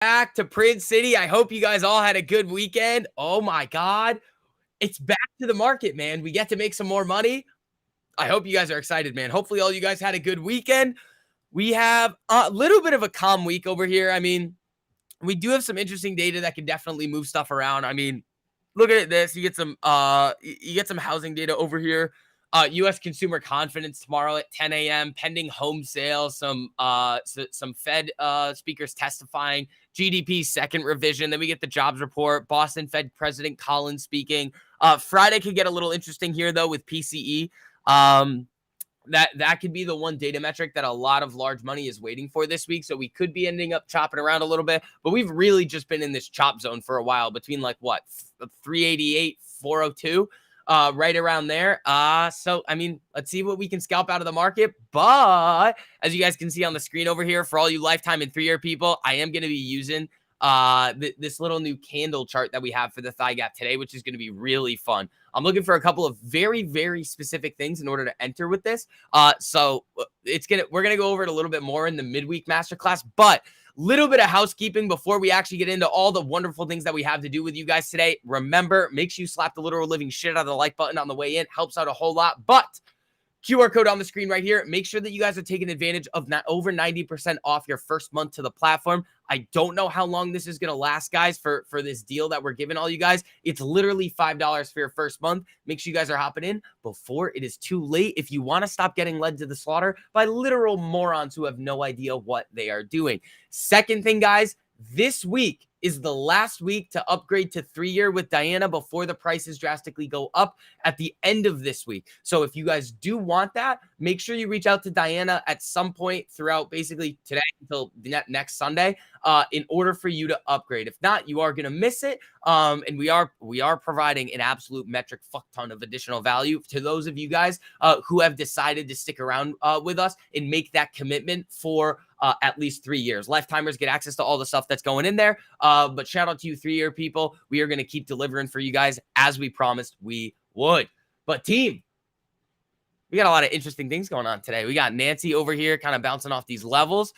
Back to Prince City. I hope you guys all had a good weekend. Oh my God. It's back to the market, man. We get to make some more money. I hope you guys are excited, man. Hopefully all you guys had a good weekend. We have a little bit of a calm week over here. I mean, we do have some interesting data that can definitely move stuff around. I mean, look at this. You get some housing data over here. U.S. consumer confidence tomorrow at 10 a.m. Pending home sales. Some Fed speakers testifying. GDP second revision. Then we get the jobs report. Boston Fed President Collins speaking. Friday could get a little interesting here though with PCE. That could be the one data metric that a lot of large money is waiting for this week. So we could be ending up chopping around a little bit, but we've really just been in this chop zone for a while between like what 388, 402, right around there. So I mean, let's see what we can scalp out of the market. But as you guys can see on the screen over here, for all you lifetime and 3-year people, I am going to be using this little new candle chart that we have for the thigh gap today, which is going to be really fun. I'm looking for a couple of very, very specific things in order to enter with this. So we're gonna go over it a little bit more in the midweek masterclass, but little bit of housekeeping before we actually get into all the wonderful things that we have to do with you guys today. Remember, make sure you slap the literal living shit out of the like button on the way in. Helps out a whole lot. But QR code on the screen right here. Make sure that you guys are taking advantage of not over 90% off your first month to the platform. I don't know how long this is going to last, guys, for this deal that we're giving all you guys. It's literally $5 for your first month. Make sure you guys are hopping in before it is too late if you want to stop getting led to the slaughter by literal morons who have no idea what they are doing. Second thing, guys, this week is the last week to upgrade to 3-year with Diana before the prices drastically go up at the end of this week. So if you guys do want that, make sure you reach out to Diana at some point throughout basically today until next Sunday in order for you to upgrade. If not, you are going to miss it. And we are providing an absolute metric fuck ton of additional value to those of you guys who have decided to stick around with us and make that commitment for at least 3 years. Lifetimers get access to all the stuff that's going in there. But shout out to you 3-year people. We are going to keep delivering for you guys as we promised we would. But team, we got a lot of interesting things going on today. We got Nancy over here kind of bouncing off these levels.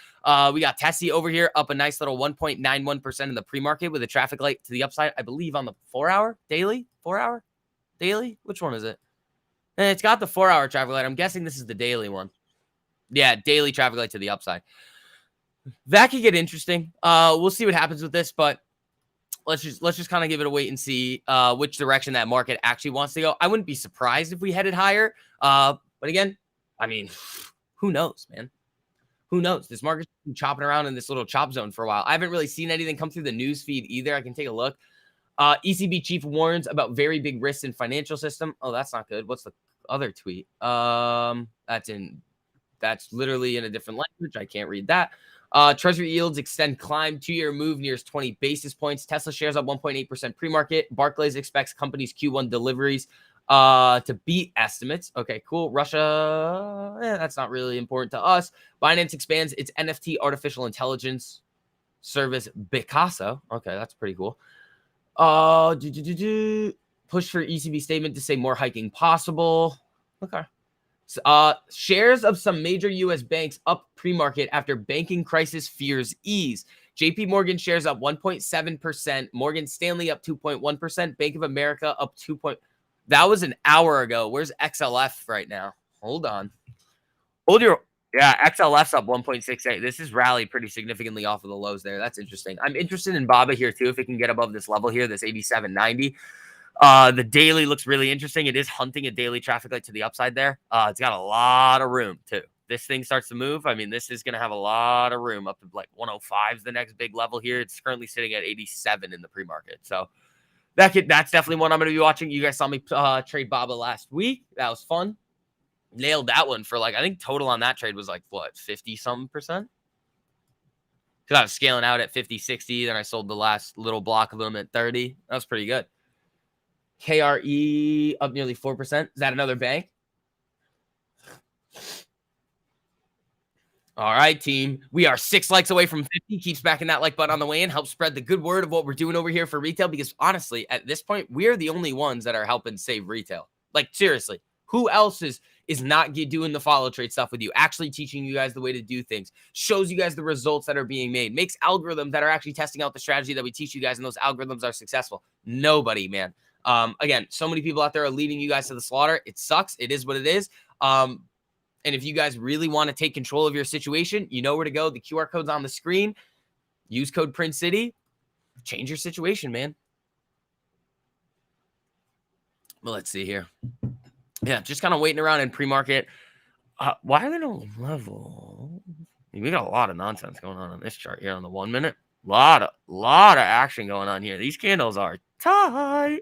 We got Tessie over here up a nice little 1.91% in the pre-market with a traffic light to the upside, I believe on the 4-hour daily. 4-hour daily? Which one is it? And it's got the 4-hour traffic light. I'm guessing this is the daily one. Yeah, daily traffic light to the upside. That could get interesting. We'll see what happens with this, but let's just kind of give it a wait and see which direction that market actually wants to go. I wouldn't be surprised if we headed higher. But again, I mean, who knows, man? Who knows? This market's been chopping around in this little chop zone for a while. I haven't really seen anything come through the news feed either. I can take a look. ECB chief warns about very big risks in financial system. Oh, that's not good. What's the other tweet? That's literally in a different language. I can't read that. Treasury yields extend climb. 2-year move nears 20 basis points. Tesla shares up 1.8% pre-market. Barclays expects company's Q1 deliveries to beat estimates. Okay, cool. Russia, that's not really important to us. Binance expands its NFT artificial intelligence service, Picasso. Okay, that's pretty cool. Push for ECB statement to say more hiking possible. Okay. Shares of some major U.S. banks up pre-market after banking crisis fears ease. JP Morgan shares up 1.7%. Morgan Stanley up 2.1%. Bank of America up 2. That was an hour ago. Where's XLF right now? Hold on. Yeah, XLF's up 1.68. This is rallied pretty significantly off of the lows there. That's interesting. I'm interested in BABA here too if it can get above this level here, this 87.90. The daily looks really interesting. It is hunting a daily traffic light to the upside there. It's got a lot of room too. This thing starts to move. I mean, this is going to have a lot of room up to like 105 is the next big level here. It's currently sitting at 87 in the pre-market. So that's definitely one I'm going to be watching. You guys saw me trade BABA last week. That was fun. Nailed that one for like, I think total on that trade was like what, 50 something percent? Because I was scaling out at 50, 60. Then I sold the last little block of them at 30. That was pretty good. KRE up nearly 4%. Is that another bank? All right, team. We are 6 likes away from 50. Keep smacking that like button on the way in. Help spread the good word of what we're doing over here for retail. Because honestly, at this point, we're the only ones that are helping save retail. Like seriously, who else is is not doing the follow trade stuff with you, actually teaching you guys the way to do things, shows you guys the results that are being made, makes algorithms that are actually testing out the strategy that we teach you guys, and those algorithms are successful. Nobody, man. Again, so many people out there are leading you guys to the slaughter. It sucks. It is what it is. And if you guys really want to take control of your situation, you know where to go. The QR code's on the screen. Use code Print City. Change your situation, man. Well, let's see here. Yeah, just kind of waiting around in pre-market. Why are they no level? We got a lot of nonsense going on this chart here on the 1 minute. Lot of action going on here. These candles are tight.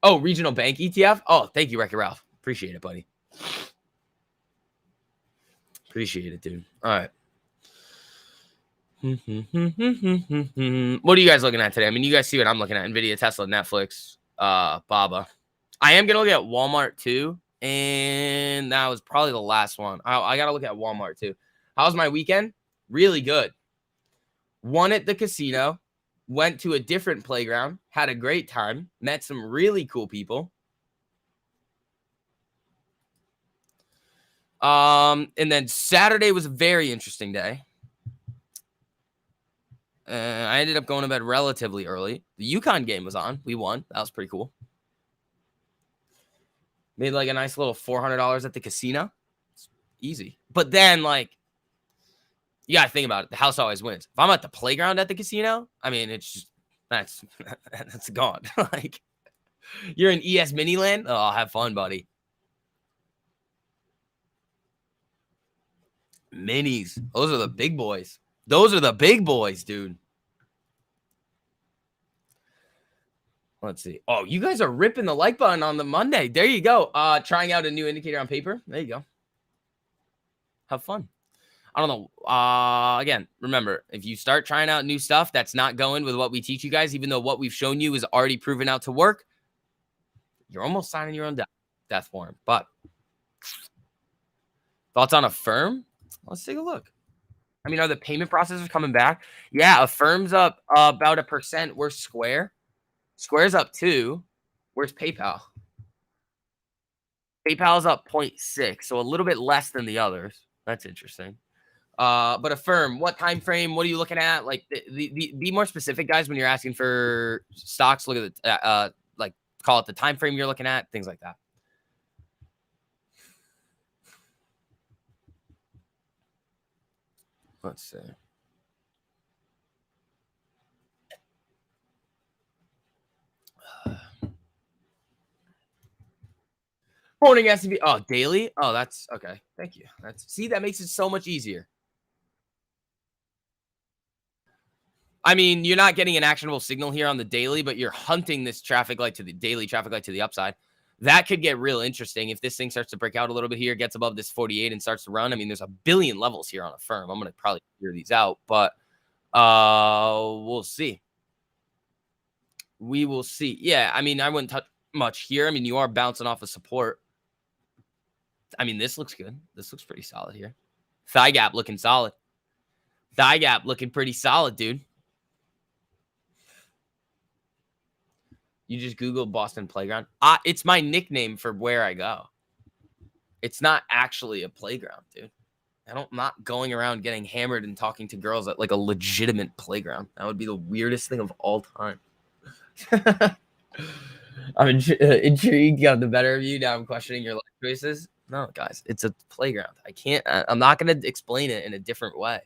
Oh, regional bank ETF. Oh, thank you, Wreck-It Ralph. Appreciate it, buddy. Appreciate it, dude. All right. What are you guys looking at today? I mean, you guys see what I'm looking at. NVIDIA, Tesla, Netflix, BABA. I am going to look at Walmart too. And that was probably the last one. I got to look at Walmart too. How was my weekend? Really good. Won at the casino. Went to a different playground. Had a great time. Met some really cool people. And then Saturday was a very interesting day. I ended up going to bed relatively early. The UConn game was on. We won. That was pretty cool. Made like a nice little $400 at the casino. It's easy. But then, like, you got to think about it. The house always wins. If I'm at the playground at the casino, I mean, it's just, that's gone. Like, you're in ES Miniland. Oh, have fun, buddy. Minis. Those are the big boys. Those are the big boys, dude. Let's see. Oh, you guys are ripping the like button on the Monday. There you go. Trying out a new indicator on paper. There you go. Have fun. I don't know. Again, remember, if you start trying out new stuff that's not going with what we teach you guys, even though what we've shown you is already proven out to work, you're almost signing your own death warrant. But thoughts on Affirm? Let's take a look. I mean, are the payment processors coming back? Yeah, Affirm's up about 1%. Where's Square? Square's up 2. Where's PayPal? PayPal's up 0.6, so a little bit less than the others. That's interesting. But Affirm, what time frame? What are you looking at? Like, be more specific, guys, when you're asking for stocks. Look at the like, call it the time frame you're looking at, things like that. Let's see. Morning S&P. Oh, daily? Oh, that's okay. Thank you. See, that makes it so much easier. I mean, you're not getting an actionable signal here on the daily, but you're hunting this traffic light to the daily traffic light to the upside. That could get real interesting if this thing starts to break out a little bit here, gets above this 48 and starts to run. I mean, there's a billion levels here on Affirm. I'm going to probably figure these out, but we'll see. We will see. Yeah, I mean, I wouldn't touch much here. I mean, you are bouncing off of support. I mean, this looks good. This looks pretty solid here. Thigh gap looking solid. Thigh gap looking pretty solid, dude. You just Google Boston Playground. It's my nickname for where I go. It's not actually a playground, dude. I'm not going around getting hammered and talking to girls at like a legitimate playground. That would be the weirdest thing of all time. I'm intrigued. Got the better of you. Now I'm questioning your life choices. No, guys, it's a playground. I'm not going to explain it in a different way.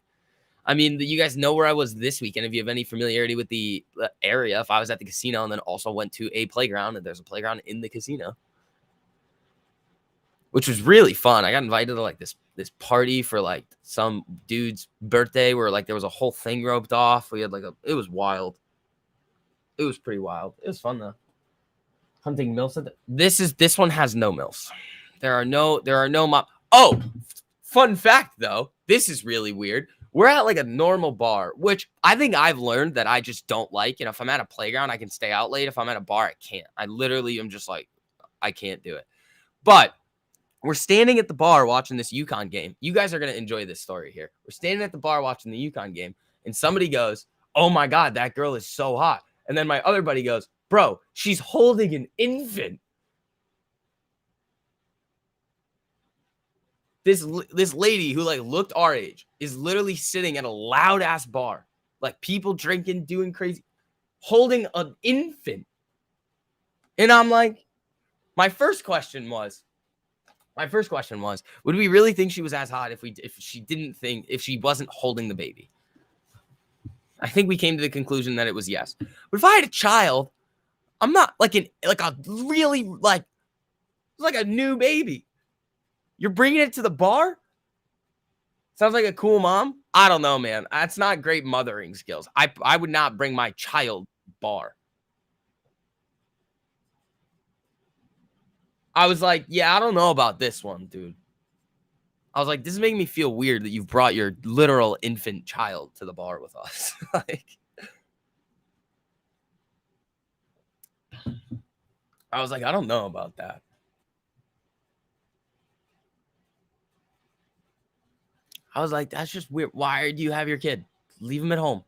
I mean, you guys know where I was this weekend. If you have any familiarity with the area, if I was at the casino and then also went to a playground, and there's a playground in the casino, which was really fun. I got invited to like this party for like some dude's birthday where like there was a whole thing roped off. We had like it was wild. It was pretty wild. It was fun though. Hunting MILFs. This one has no MILFs. There are no Oh, fun fact though. This is really weird. We're at like a normal bar, which I think I've learned that I just don't like. And if I'm at a playground, I can stay out late. If I'm at a bar, I can't. I literally am just like, I can't do it. But we're standing at the bar watching this UConn game. You guys are going to enjoy this story here. We're standing at the bar watching the UConn game, and somebody goes, "Oh my God, that girl is so hot." And then my other buddy goes, "Bro, she's holding an infant." This lady who like looked our age is literally sitting at a loud ass bar, like people drinking, doing crazy, holding an infant. And I'm like, my first question was, would we really think she was as hot if she wasn't holding the baby? I think we came to the conclusion that it was yes. But if I had a child, I'm not like a really like a new baby. You're bringing it to the bar? Sounds like a cool mom. I don't know, man. That's not great mothering skills. I would not bring my child bar. I was like, yeah, I don't know about this one, dude. I was like, this is making me feel weird that you've brought your literal infant child to the bar with us. Like, I was like, I don't know about that. I was like, that's just weird. Why do you have your kid? Leave him at home.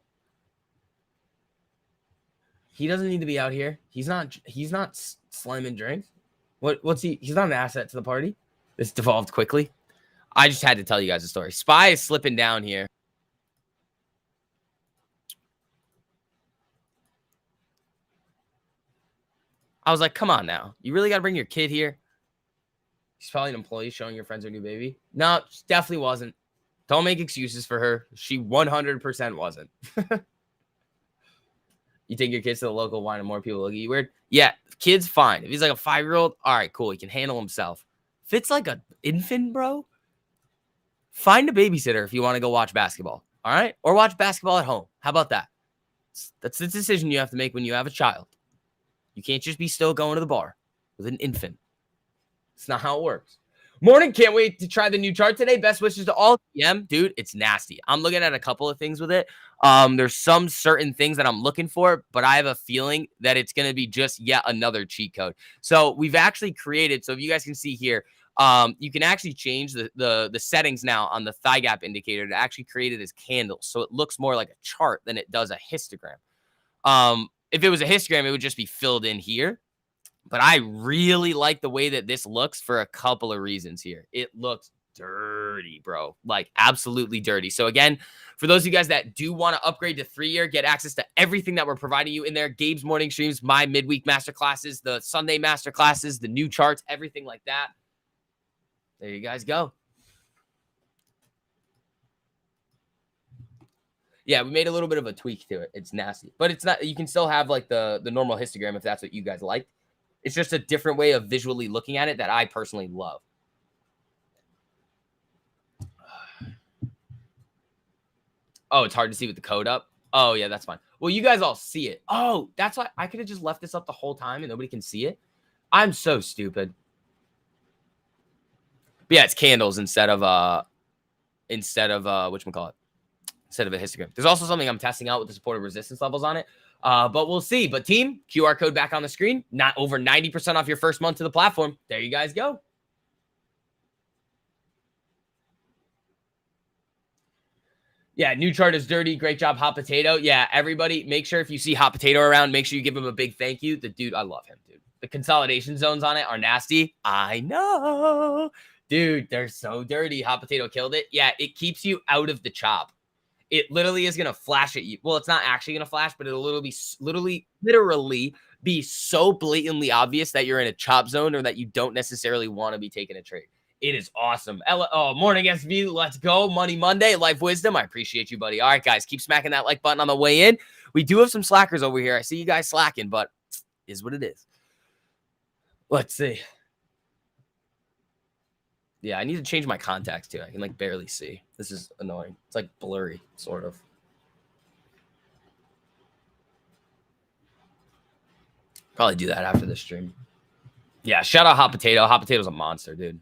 He doesn't need to be out here. He's not slamming drinks. What's he? He's not an asset to the party. This devolved quickly. I just had to tell you guys a story. Spy is slipping down here. I was like, come on now. You really got to bring your kid here? She's probably an employee showing your friends her new baby. No, she definitely wasn't. Don't make excuses for her. She 100% wasn't. You take your kids to the local wine and more people look at you weird? Yeah, kid's fine. If he's like a 5-year-old, all right, cool. He can handle himself. If it's like an infant, bro, find a babysitter if you want to go watch basketball. All right? Or watch basketball at home. How about that? That's the decision you have to make when you have a child. You can't just be still going to the bar with an infant. It's not how it works. Morning. Can't wait to try the new chart today. Best wishes to all. Dude, it's nasty. I'm looking at a couple of things with it. There's some certain things that I'm looking for, but I have a feeling that it's going to be just yet another cheat code. So we've actually created, so if you guys can see here, you can actually change the settings now on the thigh gap indicator to actually create it as candles. So it looks more like a chart than it does a histogram. If it was a histogram, it would just be filled in here. But I really like the way that this looks for a couple of reasons here. It looks dirty, bro. Like absolutely dirty. So again, for those of you guys that do want to upgrade to 3-year, get access to everything that we're providing you in there. Gabe's morning streams, my midweek master classes, the Sunday master classes, the new charts, everything like that. There you guys go. Yeah, we made a little bit of a tweak to it. It's nasty, but it's not, you can still have like the normal histogram if that's what you guys like. It's just a different way of visually looking at it that I personally love. Oh, it's hard to see with the code up. Oh, yeah, that's fine. Well, you guys all see it. Oh, that's why I could have just left this up the whole time and nobody can see it. I'm so stupid. But yeah, it's candles instead of whatchamacallit? Instead of a histogram. There's also something I'm testing out with the supported resistance levels on it. But we'll see. But team, QR code back on the screen. Not over 90% off your first month to the platform. There you guys go. Yeah, new chart is dirty. Great job, Hot Potato. Yeah, everybody, make sure if you see Hot Potato around, make sure you give him a big thank you. The dude, I love him, dude. The consolidation zones on it are nasty. I know. Dude, they're so dirty. Hot Potato killed it. Yeah, it keeps you out of the chop. It literally is going to flash at you. Well, it's not actually going to flash, but it'll literally be so blatantly obvious that you're in a chop zone or that you don't necessarily want to be taking a trade. It is awesome. Morning SV. Let's go. Money Monday. Life Wisdom. I appreciate you, buddy. All right, guys. Keep smacking that like button on the way in. We do have some slackers over here. I see you guys slacking, but it is what it is. Let's see. Yeah, I need to change my contacts too. I can like barely see. This is annoying. It's like blurry, sort of. Probably do that after this stream. Yeah, shout out Hot Potato. Hot Potato's a monster, dude.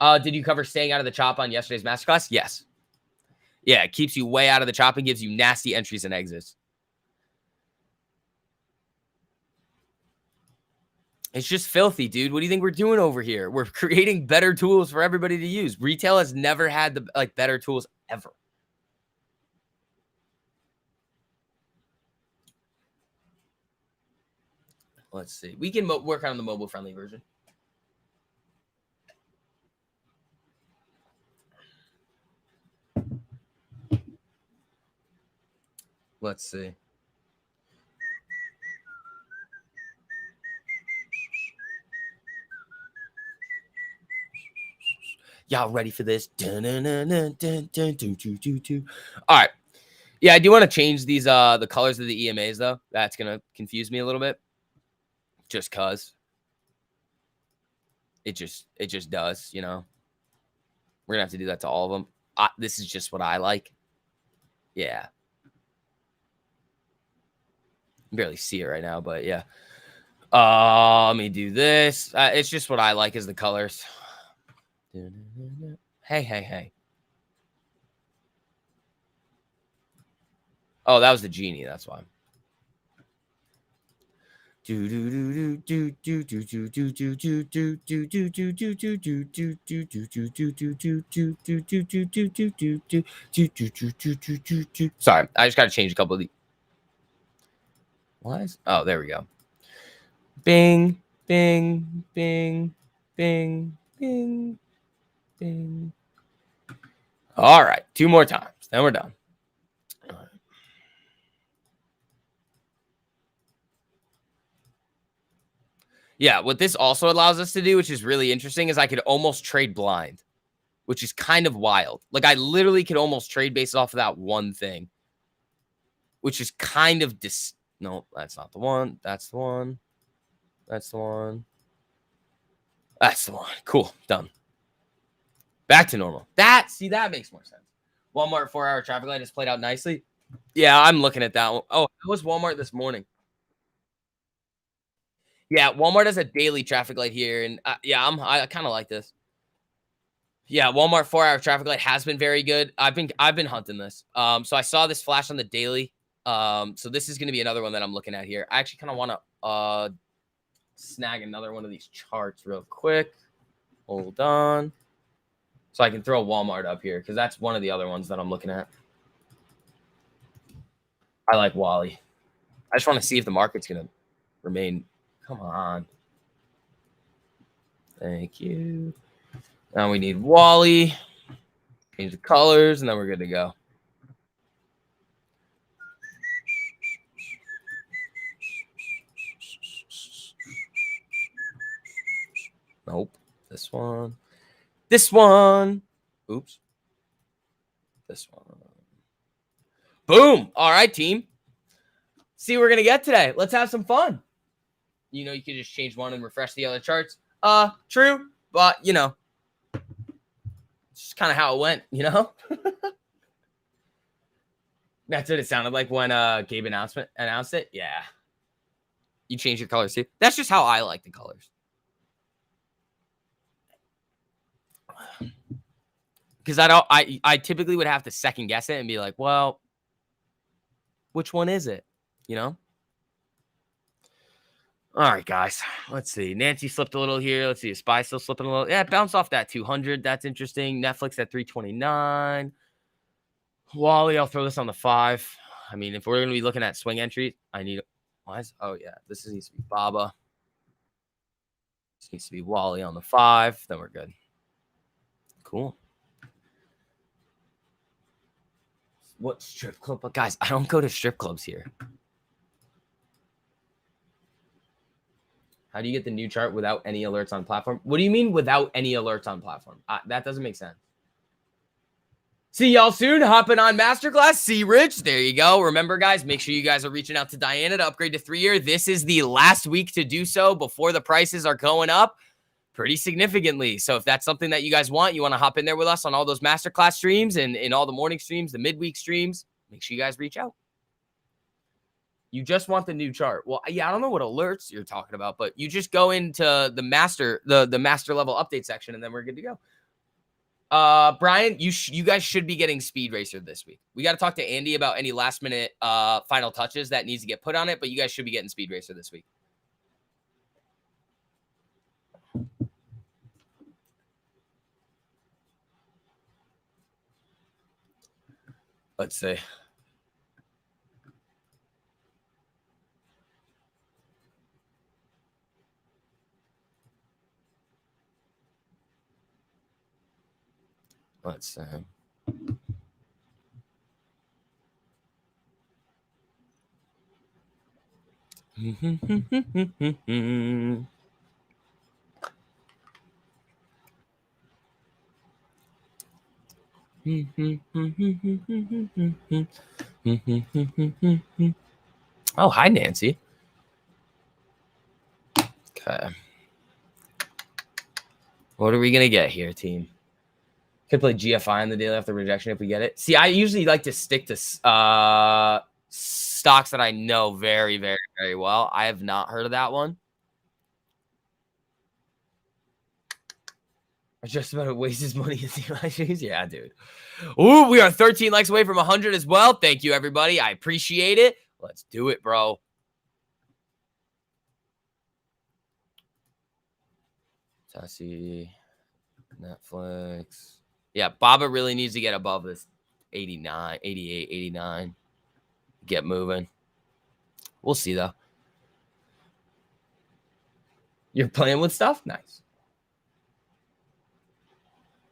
Did you cover staying out of the chop on yesterday's masterclass? Yes. Yeah, it keeps you way out of the chop and gives you nasty entries and exits. It's just filthy, dude. What do you think we're doing over here? We're creating better tools for everybody to use. Retail has never had the better tools ever. Let's see. We can work on the mobile-friendly version. Let's see. Y'all ready for this? All right. Yeah, I do want to change these the colors of the EMAs though. That's gonna confuse me a little bit. Just cause it just does, you know. We're gonna have to do that to all of them. This is just what I like. Yeah. You can barely see it right now, but yeah. Let me do this. It's just what I like is the colors. Hey. Oh, that was the genie. That's why. Sorry, I just got to change a couple of these. Why is? Oh, there we go. Bing, bing, bing, bing, bing, bing. All right, 2 more times. Then we're done. Yeah, what this also allows us to do, which is really interesting, is I could almost trade blind, which is kind of wild. Like I literally could almost trade based off of that one thing, which is kind of no, that's not the one. That's the one. That's the one. That's the one. Cool. Done. Back to normal. That makes more sense. Walmart 4-hour traffic light has played out nicely. Yeah, I'm looking at that one. Oh, it was Walmart this morning. Yeah, Walmart has a daily traffic light here, and yeah, I kind of like this. Yeah, Walmart 4-hour traffic light has been very good. I've been hunting this. So I saw this flash on the daily. So this is going to be another one that I'm looking at here. I actually kind of want to snag another one of these charts real quick. Hold on. So I can throw Walmart up here because that's one of the other ones that I'm looking at. I like Wally. I just want to see if the market's going to remain. Come on. Thank you. Now we need Wally. Change the colors, and then we're good to go. Nope. This one. This one. Oops. This one. Boom. All right, team. See what we're going to get today. Let's have some fun. You know, you can just change one and refresh the other charts. True. But, you know, it's just kind of how it went, you know? That's what it sounded like when Gabe announced it. Yeah. You change your colors too. That's just how I like the colors. Because I typically would have to second guess it and be like, well, which one is it? You know? All right, guys. Let's see. Nancy slipped a little here. Let's see. Spy still slipping a little. Yeah, bounce off that 200. That's interesting. Netflix at 329. Wally, I'll throw this on the 5. I mean, if we're going to be looking at swing entries, I need. Oh, yeah. This needs to be Baba. This needs to be Wally on the 5. Then we're good. Cool. What strip club? But guys, I don't go to strip clubs here. How do you get the new chart without any alerts on platform? What do you mean without any alerts on platform? That doesn't make sense. See y'all soon. Hopping on Masterclass. See Rich. There you go. Remember, guys, make sure you guys are reaching out to Diana to upgrade to 3-year. This is the last week to do so before the prices are going up pretty significantly. So if that's something that you guys want, you want to hop in there with us on all those Masterclass streams and in all the morning streams, the midweek streams, make sure you guys reach out. You just want the new chart. Well, yeah, I don't know what alerts you're talking about, but you just go into the master level update section, and then we're good to go. Brian, you guys should be getting Speed Racer this week. We got to talk to Andy about any last minute final touches that needs to get put on it, but you guys should be getting Speed Racer this week. Let's see. Let's see. Oh, hi, Nancy. Okay. What are we going to get here, team? Could play GFI on the daily after rejection if we get it. See, I usually like to stick to stocks that I know very, very, very well. I have not heard of that one. I just about to waste his money in the shoes. Yeah, dude. Ooh, we are 13 likes away from 100 as well. Thank you, everybody. I appreciate it. Let's do it, bro. Tessie, Netflix. Yeah, Baba really needs to get above this 89, 88, 89. Get moving. We'll see, though. You're playing with stuff? Nice.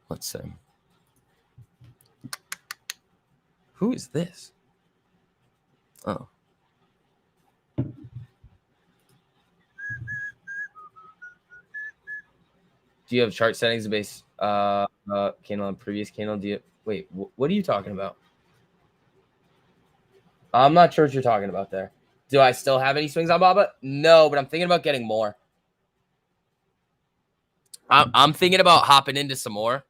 Let's see. Who is this? Oh. Do you have chart settings based candle on previous candle? Do you wait? What are you talking about? I'm not sure what you're talking about there. Do I still have any swings on Baba? No, but I'm thinking about getting more. I'm thinking about hopping into some more.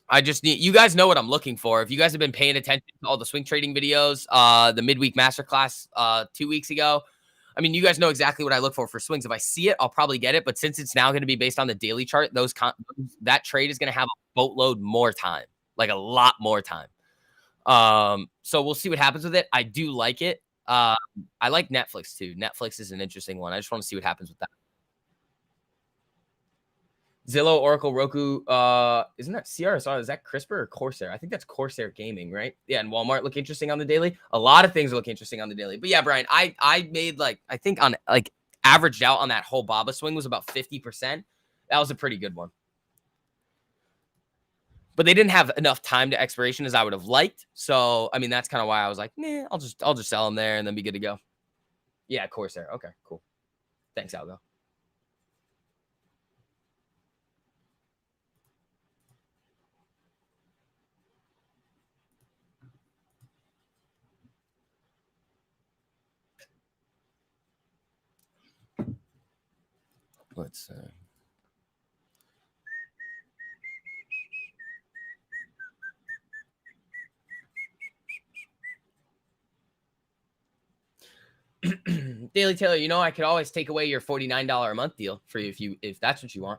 I just need, you guys know what I'm looking for. If you guys have been paying attention to all the swing trading videos, the midweek masterclass 2 weeks ago, I mean, you guys know exactly what I look for swings. If I see it, I'll probably get it. But since it's now going to be based on the daily chart, that trade is going to have a boatload more time, like a lot more time. So we'll see what happens with it. I do like it. I like Netflix too. Netflix is an interesting one. I just want to see what happens with that. Zillow, Oracle, Roku, isn't that CRSR? Is that CRISPR or Corsair? I think that's Corsair Gaming, right? Yeah, and Walmart look interesting on the daily. A lot of things look interesting on the daily. But yeah, Brian, I made I think on averaged out on that whole Baba swing was about 50%. That was a pretty good one. But they didn't have enough time to expiration as I would have liked. So, I mean, that's kind of why I was like, nah, I'll just sell them there and then be good to go. Yeah, Corsair. Okay, cool. Thanks, Algo. Let's see. Daily Taylor, I could always take away your $49 a month deal for you if that's what you want.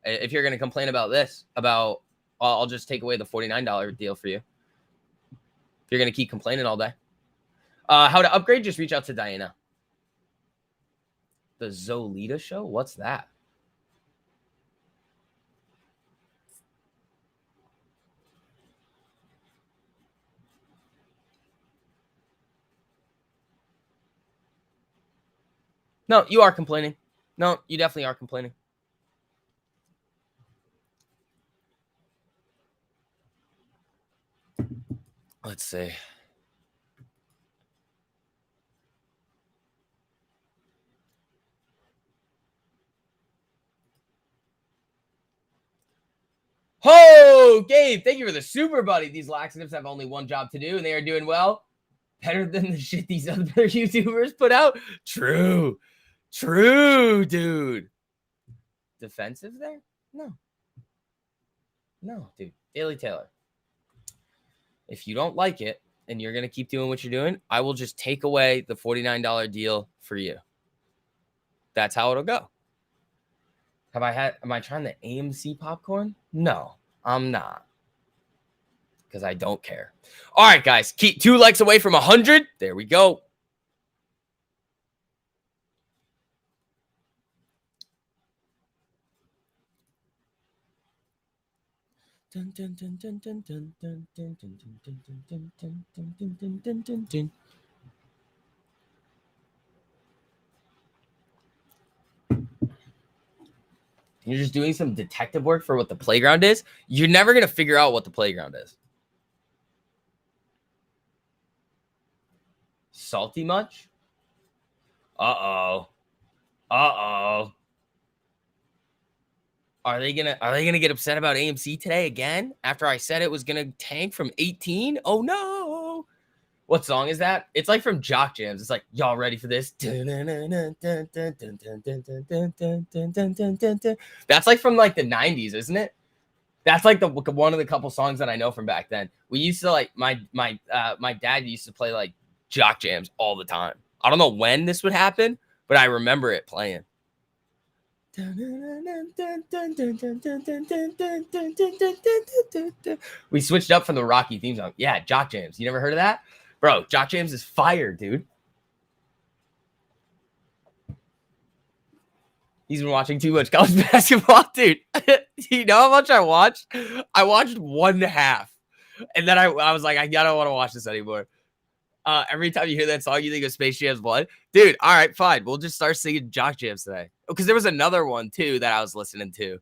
If you're going to complain about this, I'll just take away the $49 deal for you. If you're going to keep complaining all day. How to upgrade? Just reach out to Diana. The Zolita Show? What's that? No, you are complaining. No, you definitely are complaining. Let's see. Oh, Gabe, thank you for the super buddy. These laxatives have only one job to do, and they are doing well. Better than the shit these other YouTubers put out. True, dude. Defensive there? No, dude. Daily Taylor. If you don't like it and you're gonna keep doing what you're doing, I will just take away the $49 deal for you. That's how it'll go. Am I trying the AMC popcorn? No, I'm not. Because I don't care. All right, guys. Keep 2 likes away from 100. There we go. You're just doing some detective work for what the playground is. You're never going to figure out what the playground is. Salty much? Uh-oh. Uh-oh. Are they gonna get upset about AMC today again? After I said it was gonna tank from 18? Oh no. What song is that? It's like from Jock Jams. It's like, y'all ready for this? That's like from like the 90s, isn't it? That's like the one of the couple songs that I know from back then. We used to like my dad used to play like Jock Jams all the time. I don't know when this would happen, but I remember it playing. We switched up from the Rocky theme song. Yeah, Jock Jams. You never heard of that? Bro, Jock Jams is fire, dude. He's been watching too much college basketball, dude. You know how much I watched? I watched 1/2. And then I was like, I don't want to watch this anymore. Every time you hear that song, you think of Space Jam's Blood. Dude, all right, fine. We'll just start singing Jock Jams today. Because there was another one, too, that I was listening to.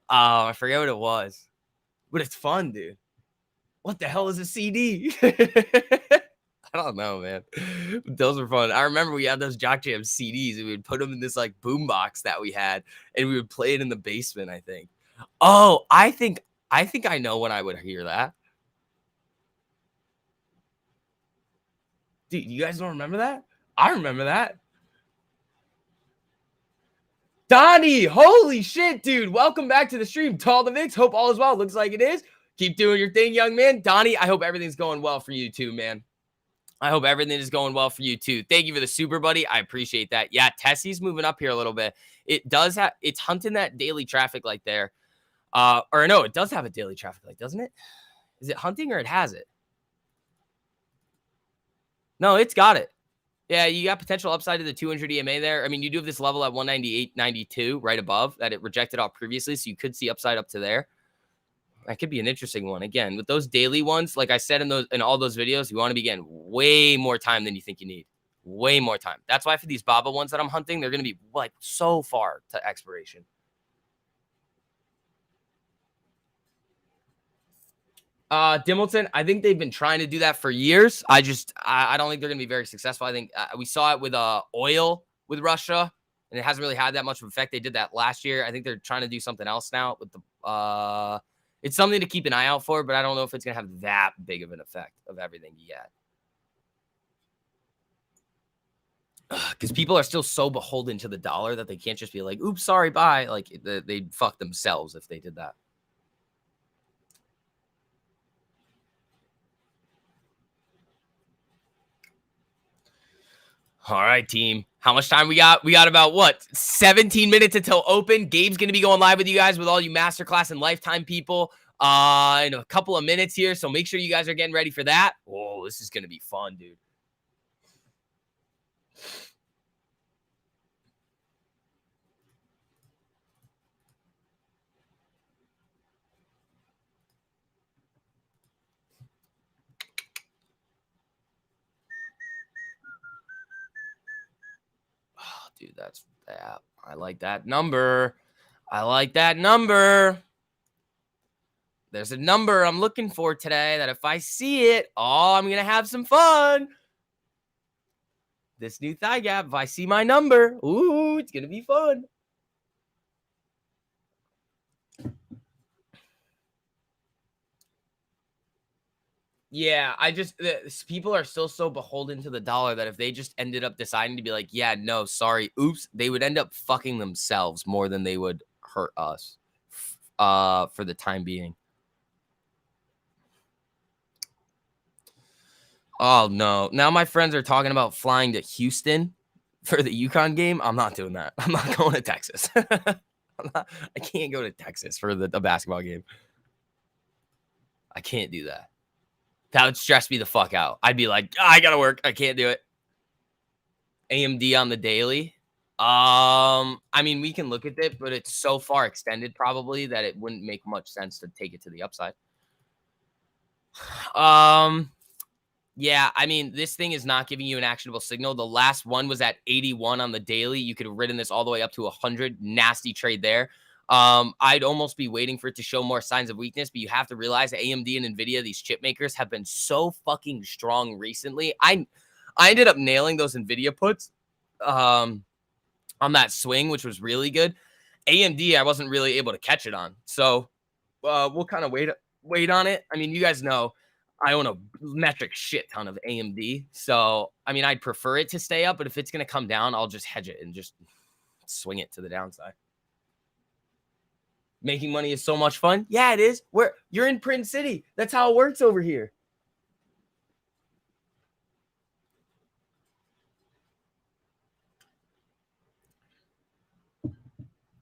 I forget what it was. But it's fun, dude. What the hell is a CD? I don't know, man. Those were fun. I remember we had those Jock Jam CDs, and we would put them in this like boombox that we had, and we would play it in the basement, I think. Oh, I think I know when I would hear that. Dude, you guys don't remember that? I remember that. Donnie, holy shit, dude. Welcome back to the stream. Tall the Mix. Hope all is well. Looks like it is. Keep doing your thing, young man. Donnie, I hope everything's going well for you too, man. I hope everything is going well for you too. Thank you for the super, buddy. I appreciate that. Yeah, Tessie's moving up here a little bit. It does have, it's hunting that daily traffic light there. Or no, it does have a daily traffic light, doesn't it? Is it hunting or it has it? No, it's got it. Yeah, you got potential upside to the 200 EMA there. I mean, you do have this level at 198.92 right above that it rejected off previously, so you could see upside up to there. That could be an interesting one. Again, with those daily ones, like I said in all those videos, you want to be getting way more time than you think you need. Way more time. That's why for these Baba ones that I'm hunting, they're going to be like so far to expiration. Dimmelton, I think they've been trying to do that for years. I don't think they're going to be very successful. I think we saw it with oil with Russia, and it hasn't really had that much of an effect. They did that last year. I think they're trying to do something else now with the it's something to keep an eye out for, but I don't know if it's going to have that big of an effect of everything yet. Because people are still so beholden to the dollar that they can't just be like, oops, sorry, bye. Like, they'd fuck themselves if they did that. All right, team. How much time we got? We got about, what, 17 minutes until open. Gabe's going to be going live with you guys, with all you Masterclass and Lifetime people in a couple of minutes here. So make sure you guys are getting ready for that. Oh, this is going to be fun, dude. Oh, dude, that's that. I like that number. I like that number. There's a number I'm looking for today that if I see it, oh, I'm going to have some fun. This new thigh gap, if I see my number, ooh, it's going to be fun. Yeah, people are still so beholden to the dollar that if they just ended up deciding to be like, yeah, no, sorry, oops, they would end up fucking themselves more than they would hurt us for the time being. Oh, no. Now my friends are talking about flying to Houston for the UConn game. I'm not doing that. I'm not going to Texas. I can't go to Texas for the basketball game. I can't do that. That would stress me the fuck out. I'd be like, I got to work. I can't do it. AMD on the daily. I mean, we can look at it, but it's so far extended probably that it wouldn't make much sense to take it to the upside. Yeah, I mean, this thing is not giving you an actionable signal. The last one was at 81 on the daily. You could have ridden this all the way up to 100. Nasty trade there. I'd almost be waiting for it to show more signs of weakness, but you have to realize AMD and NVIDIA, these chip makers, have been so fucking strong recently. I ended up nailing those NVIDIA puts on that swing, which was really good. AMD, I wasn't really able to catch it on. So we'll kind of wait on it. I mean, you guys know I own a metric shit ton of AMD. So, I mean, I'd prefer it to stay up, but if it's going to come down, I'll just hedge it and just swing it to the downside. Making money is so much fun. Yeah, it is. You're in Print City. That's how it works over here.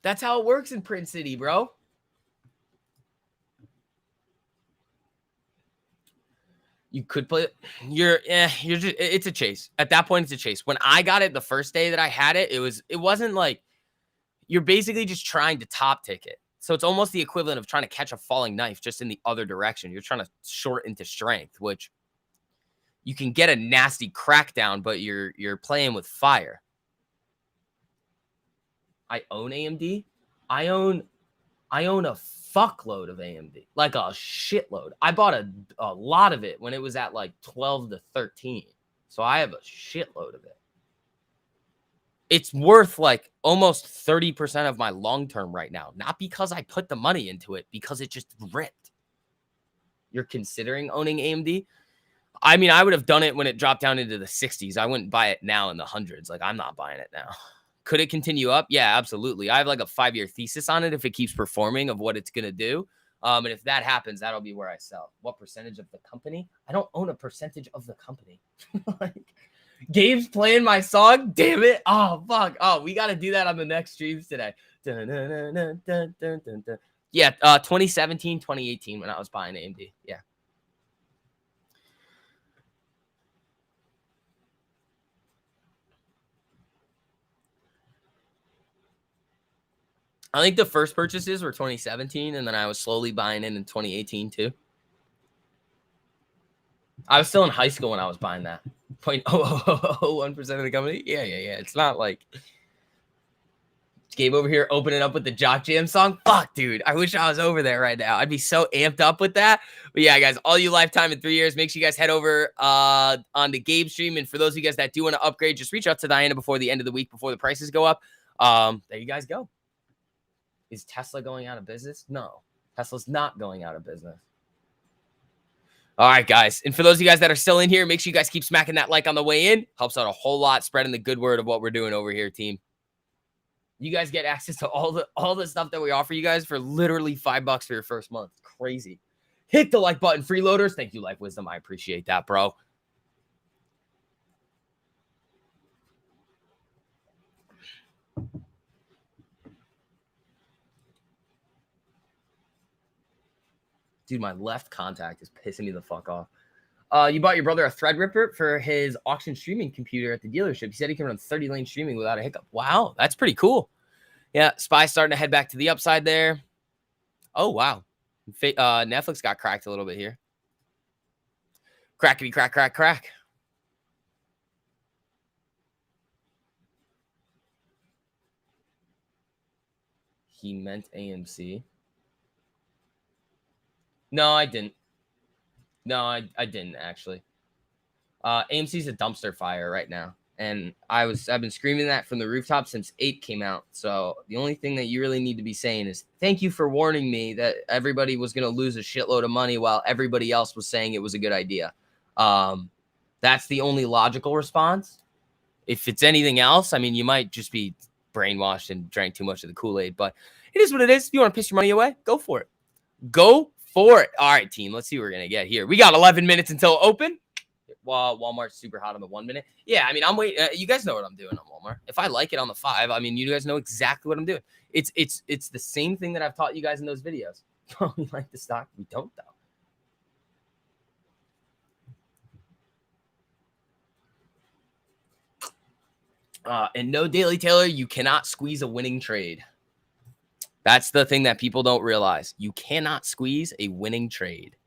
That's how it works in Print City, bro. You could play it. You're just, it's a chase. At that point, it's a chase. When I got it the first day that I had it, it wasn't like you're basically just trying to top tick it. So it's almost the equivalent of trying to catch a falling knife just in the other direction. You're trying to short into strength, which you can get a nasty crackdown, but you're playing with fire. I own AMD. I own a fuckload of AMD, like a shitload. I bought a lot of it when it was at like 12 to 13. So I have a shitload of it. It's worth like almost 30% of my long-term right now. Not because I put the money into it, because it just ripped. You're considering owning AMD? I mean, I would have done it when it dropped down into the 60s. I wouldn't buy it now in the hundreds. Like, I'm not buying it now. Could it continue up? Yeah, absolutely. I have like a 5-year thesis on it if it keeps performing of what it's going to do. And if that happens, that'll be where I sell. What percentage of the company? I don't own a percentage of the company. Like, Gabe's playing my song. Damn it. Oh, fuck. Oh, we got to do that on the next streams today. Dun, dun, dun, dun, dun, dun, dun. Yeah, 2017, 2018 when I was buying AMD. Yeah. I think the first purchases were 2017, and then I was slowly buying in 2018 too. I was still in high school when I was buying that. 0.0001% of the company. Yeah. It's not like Gabe over here opening up with the Jock Jam song. Fuck, dude. I wish I was over there right now. I'd be so amped up with that. But yeah, guys, all you lifetime in 3 years, make sure you guys head over on the Gabe stream. And for those of you guys that do want to upgrade, just reach out to Diana before the end of the week, before the prices go up. There you guys go. Is Tesla going out of business? No, Tesla's not going out of business. All right, guys. And for those of you guys that are still in here, make sure you guys keep smacking that like on the way in. Helps out a whole lot, spreading the good word of what we're doing over here, team. You guys get access to all the stuff that we offer you guys for literally $5 for your first month. It's crazy. Hit the like button, freeloaders. Thank you, Life Wisdom. I appreciate that, bro. Dude, my left contact is pissing me the fuck off. You bought your brother a Threadripper for his auction streaming computer at the dealership. He said he can run 30-lane streaming without a hiccup. Wow, that's pretty cool. Yeah, Spy's starting to head back to the upside there. Oh, wow. Netflix got cracked a little bit here. Crackety crack, crack, crack. He meant AMC. No, I didn't. No, I didn't actually. AMC's a dumpster fire right now. And I've been screaming that from the rooftop since 8 came out. So the only thing that you really need to be saying is thank you for warning me that everybody was going to lose a shitload of money while everybody else was saying it was a good idea. That's the only logical response. If it's anything else, I mean, you might just be brainwashed and drank too much of the Kool-Aid, but it is what it is. If you want to piss your money away, go for it. Go for it. All right, team. Let's see what we're going to get here. We got 11 minutes until open. Walmart's super hot on the 1 minute. Yeah, I mean, I'm waiting. You guys know what I'm doing on Walmart. If I like it on the 5, I mean, you guys know exactly what I'm doing. It's the same thing that I've taught you guys in those videos. We like the stock. We don't, though. And no, Daily Taylor, you cannot squeeze a winning trade. That's the thing that people don't realize. You cannot squeeze a winning trade.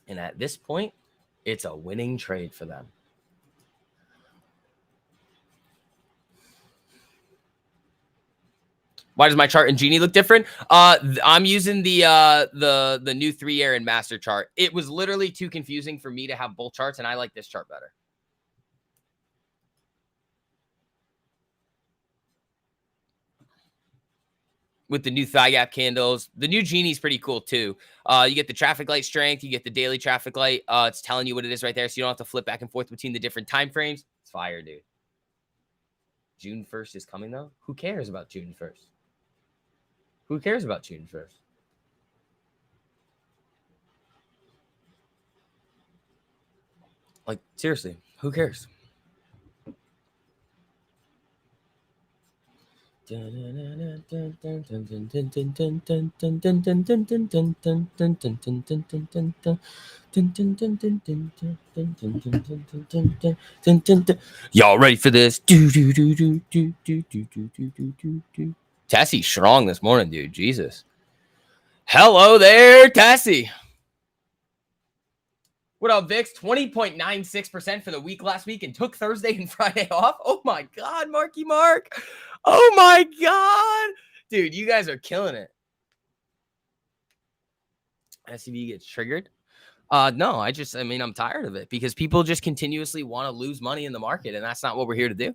And at this point, it's a winning trade for them. Why does my chart and Genie look different? I'm using the new 3-year and master chart. It was literally too confusing for me to have both charts, and I like this chart better. With the new thigh gap candles, the new Genie's pretty cool too. You get the traffic light strength, you get the daily traffic light. It's telling you what it is right there, so you don't have to flip back and forth between the different time frames. It's fire, dude. June 1st is coming though. Who cares about June 1st? Who cares about June 1st? Like, seriously, who cares? Y'all ready for this? Tessie strong this morning, dude. Jesus. Hello there, Tessie. What up, Vix? 20.96% for the week last week and took Thursday and Friday off. Oh my God, Marky Mark. Oh my God. Dude, you guys are killing it. SCB gets triggered. No, I mean, I'm tired of it because people just continuously want to lose money in the market, and that's not what we're here to do.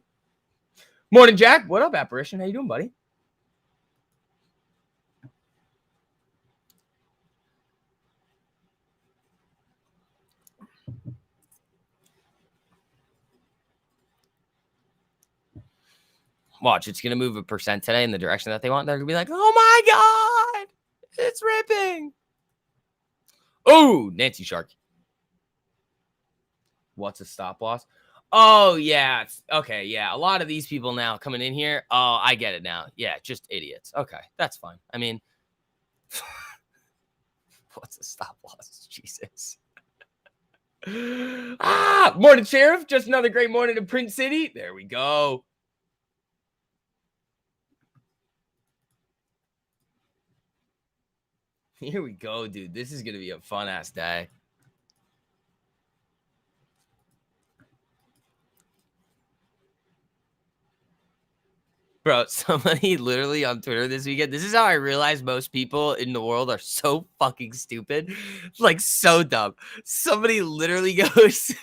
Morning, Jack. What up, Apparition? How you doing, buddy? Watch, it's gonna move 1% today in the direction that they want. They're gonna be like, "Oh my God, it's ripping." Oh, Nancy Shark. What's a stop loss? Oh, yeah. Okay, yeah. A lot of these people now coming in here. Oh, I get it now. Yeah, just idiots. Okay, that's fine. I mean, what's a stop loss? Jesus. Morning, Sheriff. Just another great morning in Print City. There we go. Here we go, dude. This is going to be a fun-ass day. Bro, somebody literally on Twitter this weekend, this is how I realized most people in the world are so fucking stupid. Like, so dumb. Somebody literally goes,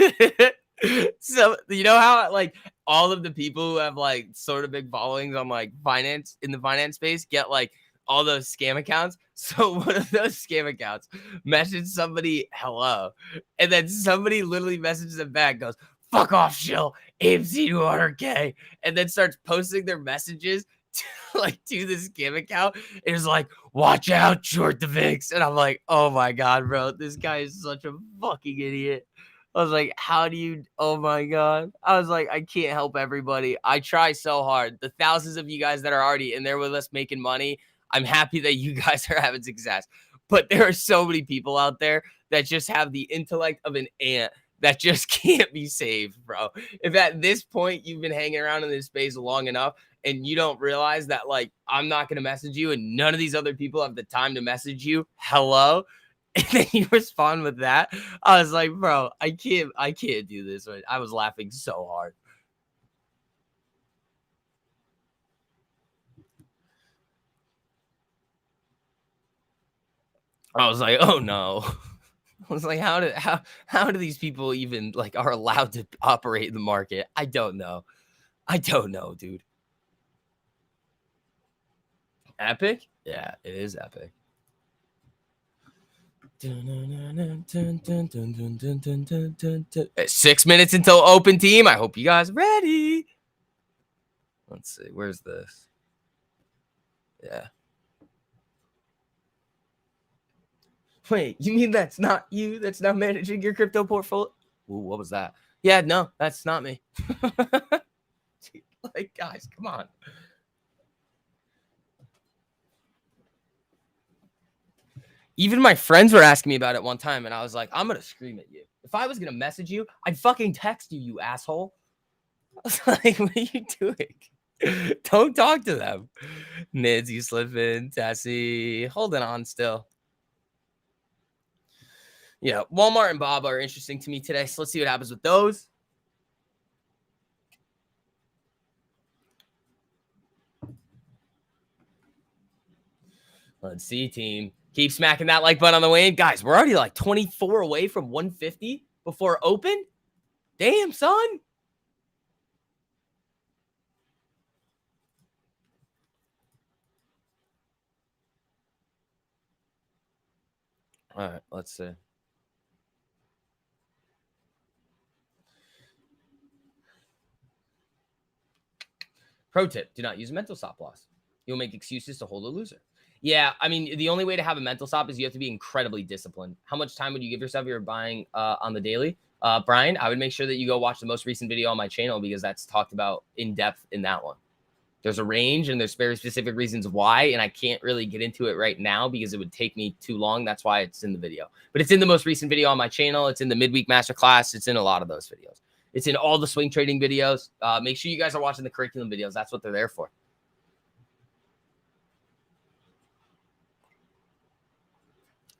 so, you know how, like, all of the people who have, like, sort of big followings on, like, finance, in the finance space get, like, all those scam accounts. So one of those scam accounts messaged somebody hello, and then somebody literally messages them back, goes, "Fuck off, shill, AMC 200K," and then starts posting their messages to the scam account. It was like, "Watch out, short the VIX," and I'm like, "Oh my God, bro, this guy is such a fucking idiot." I was like, "How do you?" Oh my God, I was like, "I can't help everybody. I try so hard. The thousands of you guys that are already in there with us making money, I'm happy that you guys are having success. But there are so many people out there that just have the intellect of an ant that just can't be saved, bro. If at this point you've been hanging around in this space long enough and you don't realize that, like, I'm not going to message you and none of these other people have the time to message you, hello, and then you respond with that, I was like, bro, I can't do this. I was laughing so hard. I was like, oh no. I was like, how do these people even, like, are allowed to operate in the market? I don't know. I don't know, dude. Epic? Yeah, it is epic. 6 minutes until open team. I hope you guys are ready. Let's see. Where's this? Yeah. Wait, you mean that's not you that's now managing your crypto portfolio? Ooh, what was that? Yeah, no, that's not me. Like, guys, come on. Even my friends were asking me about it one time, and I was like, I'm gonna scream at you. If I was gonna message you, I'd fucking text you, you asshole. I was like, what are you doing? Don't talk to them. Nids, you slipping, Tessie, holding on still. Yeah, Walmart and Bob are interesting to me today. So let's see what happens with those. Let's see, team. Keep smacking that like button on the way in. Guys, we're already like 24 away from 150 before open. Damn, son. All right, let's see. Pro tip, do not use a mental stop loss. You'll make excuses to hold a loser. Yeah, I mean, the only way to have a mental stop is you have to be incredibly disciplined. How much time would you give yourself if you're buying on the daily? Brian, I would make sure that you go watch the most recent video on my channel because that's talked about in depth in that one. There's a range and there's very specific reasons why, and I can't really get into it right now because it would take me too long. That's why it's in the video. But it's in the most recent video on my channel. It's in the midweek masterclass. It's in a lot of those videos. It's in all the swing trading videos. Make sure you guys are watching the curriculum videos. That's what they're there for.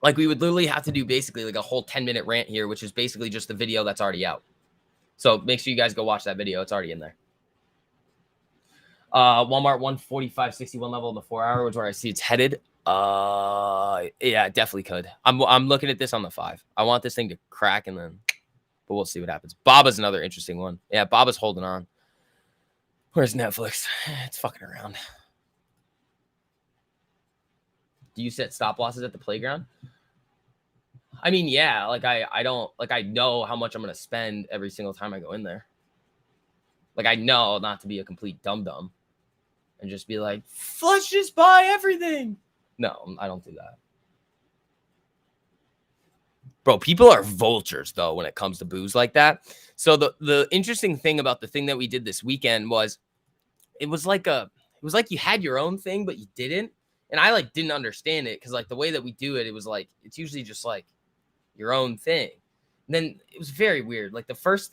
Like we would literally have to do basically like a whole 10-minute rant here, which is basically just the video that's already out. So make sure you guys go watch that video. It's already in there. Walmart 145.61 level in the 4 hour is where I see it's headed. Yeah, definitely could. I'm looking at this on the 5. I want this thing to crack and then, but we'll see what happens. Baba's another interesting one. Yeah, Baba's holding on. Where's Netflix? It's fucking around. Do you set stop losses at the playground? I mean, yeah, like I don't like I know how much I'm gonna spend every single time I go in there. Like I know not to be a complete dum-dum and just be like, let's just buy everything. No, I don't do that. Bro, people are vultures though when it comes to booze like that. So the interesting thing about the thing that we did this weekend was it was like you had your own thing, but you didn't. And I like didn't understand it because like the way that we do it, it was like it's usually just like your own thing. And then it was very weird. Like the first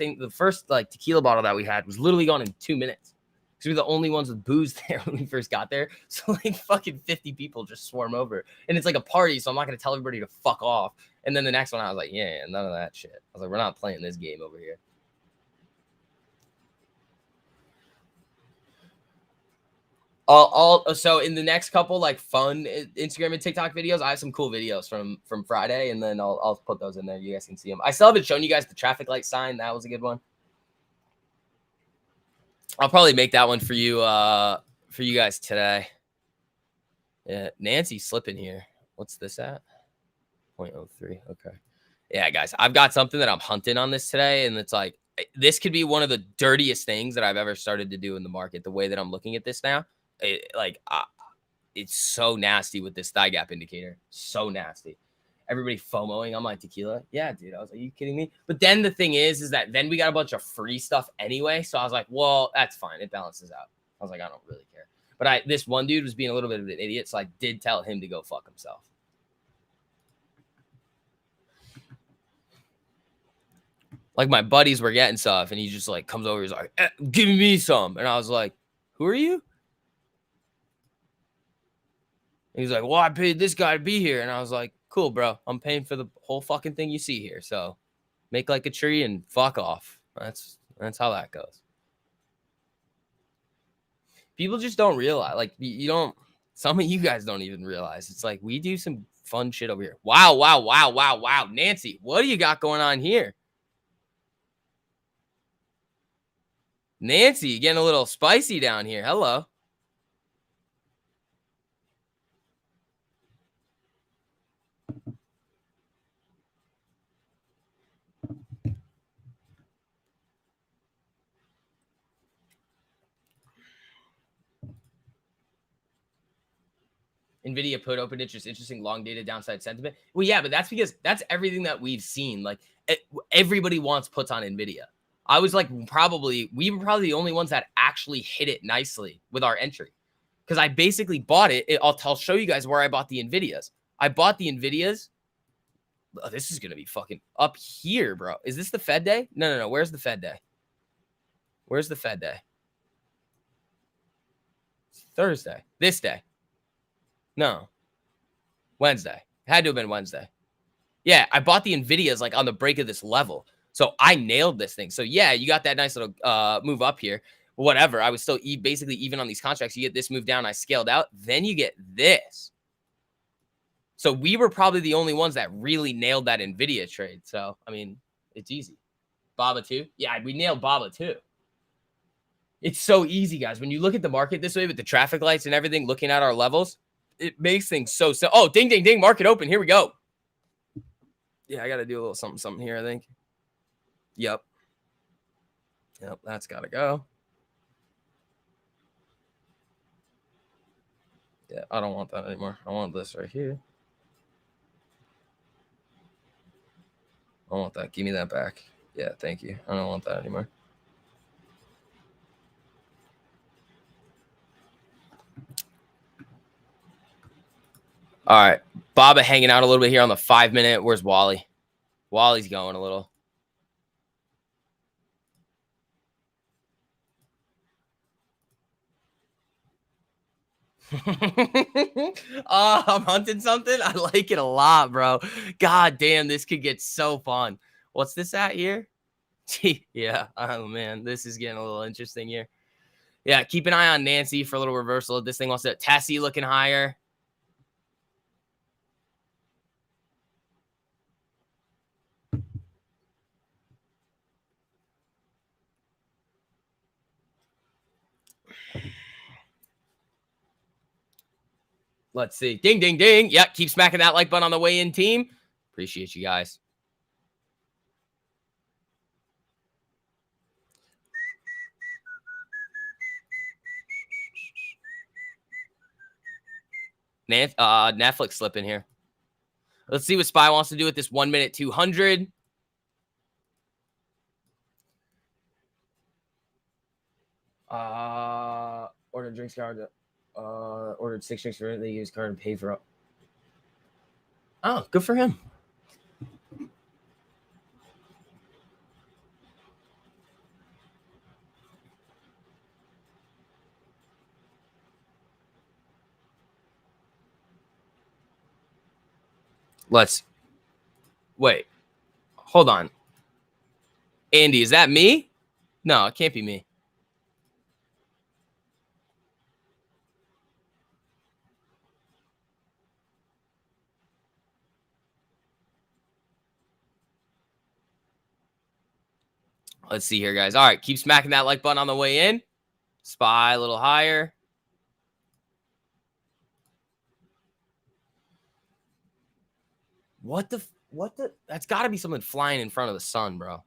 like tequila bottle that we had was literally gone in 2 minutes. Because we were the only ones with booze there when we first got there. So like fucking 50 people just swarm over. And it's like a party, so I'm not gonna tell everybody to fuck off. And then the next one I was like, yeah, none of that shit. I was like, we're not playing this game over here. So in the next couple like fun Instagram and TikTok videos, I have some cool videos from Friday, and then I'll put those in there. You guys can see them. I still haven't shown you guys the traffic light sign. That was a good one. I'll probably make that one for you guys today. Yeah, Nancy's slipping here. What's this at? 0.03. Okay. Yeah, guys, I've got something that I'm hunting on this today, and it's like this could be one of the dirtiest things that I've ever started to do in the market. The way that I'm looking at this now. It's so nasty with this thigh gap indicator. So nasty. Everybody FOMOing on my tequila. Yeah, dude. I was like, are you kidding me? But then the thing is that then we got a bunch of free stuff anyway. So I was like, well, that's fine. It balances out. I was like, I don't really care. But this one dude was being a little bit of an idiot. So I did tell him to go fuck himself. Like my buddies were getting stuff and he just like comes over. He's like, give me some. And I was like, who are you? He's like, well, I paid this guy to be here. And I was like, cool, bro. I'm paying for the whole fucking thing you see here. So make like a tree and fuck off. That's how that goes. People just don't realize. Like, you don't, some of you guys don't even realize. It's like, we do some fun shit over here. Wow, wow, wow, wow, wow. Nancy, what do you got going on here? Nancy, you're getting a little spicy down here. Hello. NVIDIA put open interest, interesting long dated downside sentiment. Well, yeah, but that's because that's everything that we've seen. Like everybody wants puts on NVIDIA. I was like, we were probably the only ones that actually hit it nicely with our entry. Because I basically bought it. I'll show you guys where I bought the NVIDIAs. I bought the NVIDIAs. Oh, this is going to be fucking up here, bro. Is this the Fed day? No. Where's the Fed day? Where's the Fed day? It's Thursday. This day. No. Wednesday. It had to have been Wednesday. Yeah, I bought the NVIDIAs like on the break of this level. So I nailed this thing. So yeah, you got that nice little move up here. Whatever. I was still basically even on these contracts. You get this move down. I scaled out. Then you get this. So we were probably the only ones that really nailed that Nvidia trade. So, I mean, it's easy. Baba too? Yeah, we nailed Baba too. It's so easy, guys. When you look at the market this way with the traffic lights and everything, looking at our levels, it makes things so simple. Oh, ding, ding, ding. Market open. Here we go. Yeah, I got to do a little something, something here, I think. Yep. Yep, that's got to go. Yeah, I don't want that anymore. I want this right here. I want that. Give me that back. Yeah, thank you. I don't want that anymore. All right. Baba hanging out a little bit here on the 5 minute. Where's Wally? Wally's going a little. I'm hunting something. I like it a lot, bro. God damn, this could get so fun. What's this at here? Yeah. Oh man, this is getting a little interesting here. Yeah, keep an eye on Nancy for a little reversal. If this thing wants to Tessie looking higher. Let's see. Ding, ding, ding. Yeah, keep smacking that like button on the way in, team. Appreciate you guys. Netflix slipping here. Let's see what Spy wants to do with this 1 minute 200. Ordered drinks card. Ordered 6 drinks for it. They used card and paid for it. Oh, good for him. Let's wait. Hold on. Andy, is that me? No, it can't be me. Let's see here, guys. All right, keep smacking that like button on the way in. Spy a little higher. What the? That's got to be something flying in front of the sun, bro.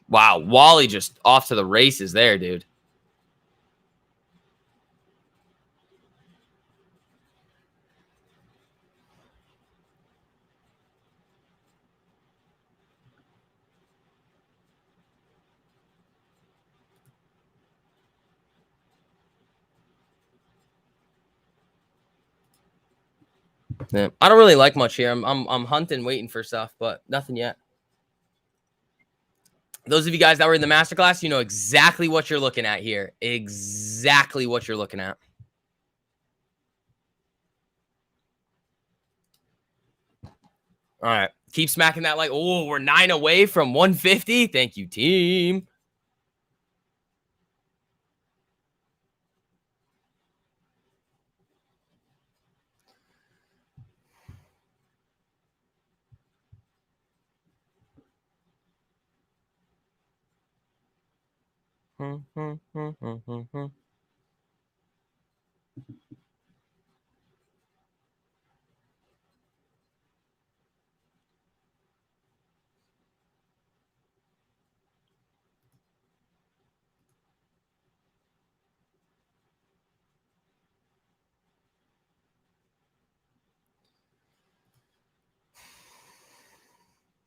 Wow, Wally just off to the races there, dude. Yeah. I don't really like much here. I'm hunting, waiting for stuff, but nothing yet. Those of you guys that were in the masterclass, you know exactly what you're looking at here. Exactly what you're looking at. All right. Keep smacking that like, oh, we're 9 away from 150. Thank you, team.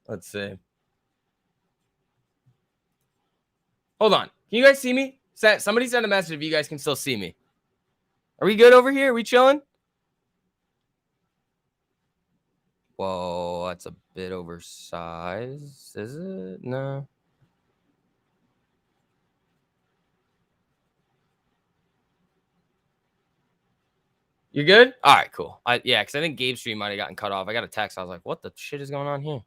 Let's see. Hold on. Can you guys see me? Somebody send a message if you guys can still see me. Are we good over here? Are we chilling? Whoa, that's a bit oversized. Is it? No. You're good? All right, cool. Yeah, because I think Gabe Stream might have gotten cut off. I got a text. I was like, what the shit is going on here?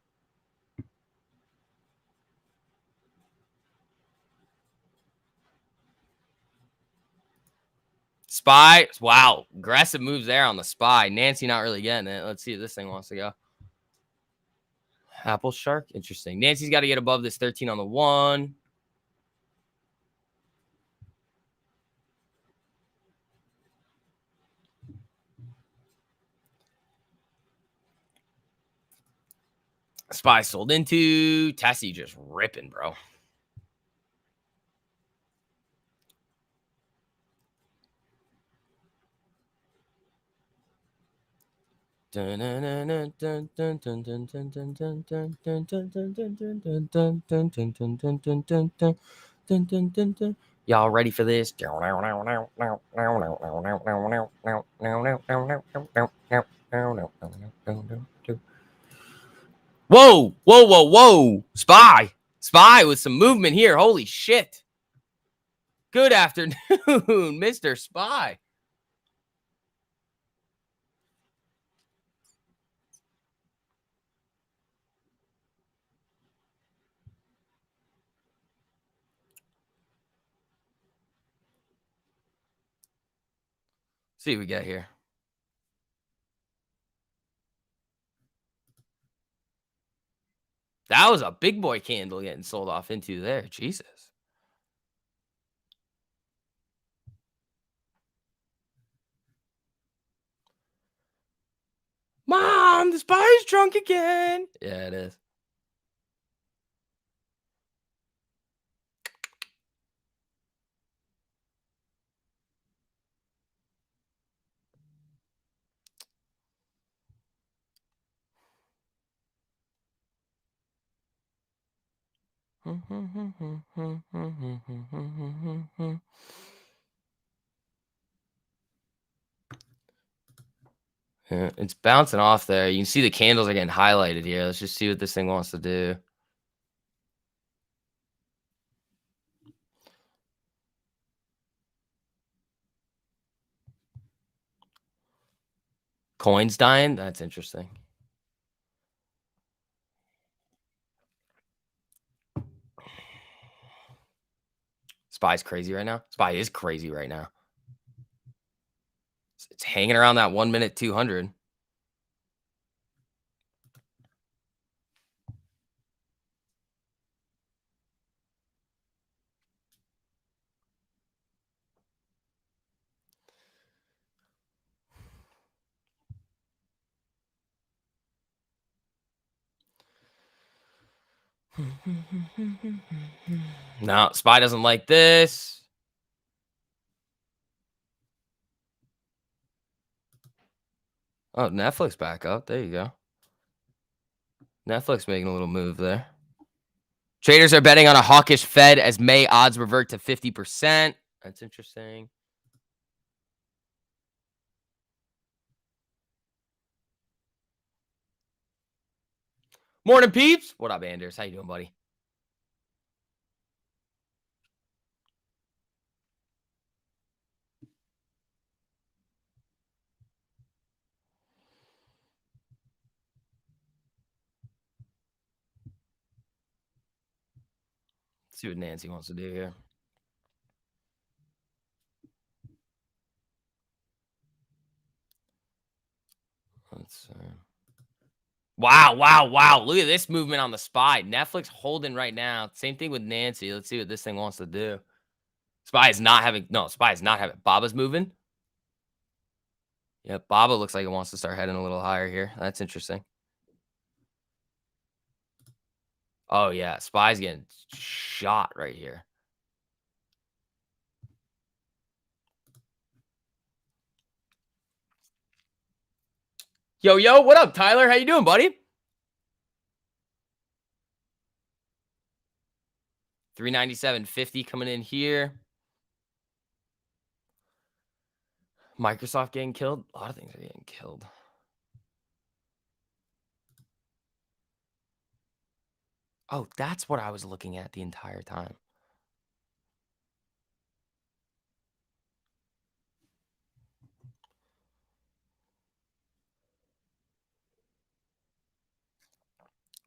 SPY. Wow. Aggressive moves there on the SPY. Nancy not really getting it. Let's see if this thing wants to go. Apple Shark. Interesting. Nancy's got to get above this 13 on the 1. SPY sold into. Tessie just ripping, bro. Y'all ready for this? Whoa, whoa, whoa, whoa. SPY with some movement here. Holy shit. Good afternoon, Mr. SPY. See what we get here. That was a big boy candle getting sold off into there. Jesus. Mom, the SPY's drunk again. Yeah, it is. Yeah, it's bouncing off there. You can see the candles are getting highlighted here. Let's just see what this thing wants to do. Coins dying? That's interesting. SPY's crazy right now. SPY is crazy right now. It's hanging around that 1 minute 200. No, SPY doesn't like this. Oh, Netflix back up. There you go. Netflix making a little move there. Traders are betting on a hawkish Fed as May odds revert to 50%. That's interesting. Morning, peeps. What up, Anders? How you doing, buddy? Let's see what Nancy wants to do here. Let's see. Wow, wow, wow. Look at this movement on the SPY. Netflix holding right now. Same thing with Nancy. Let's see what this thing wants to do. SPY is not having, no, SPY is not having. Baba's moving. Yep, Baba looks like it wants to start heading a little higher here. That's interesting. Oh, yeah. SPY's getting shot right here. Yo, yo, what up, Tyler? How you doing, buddy? 397.50 coming in here. Microsoft getting killed. A lot of things are getting killed. Oh, that's what I was looking at the entire time.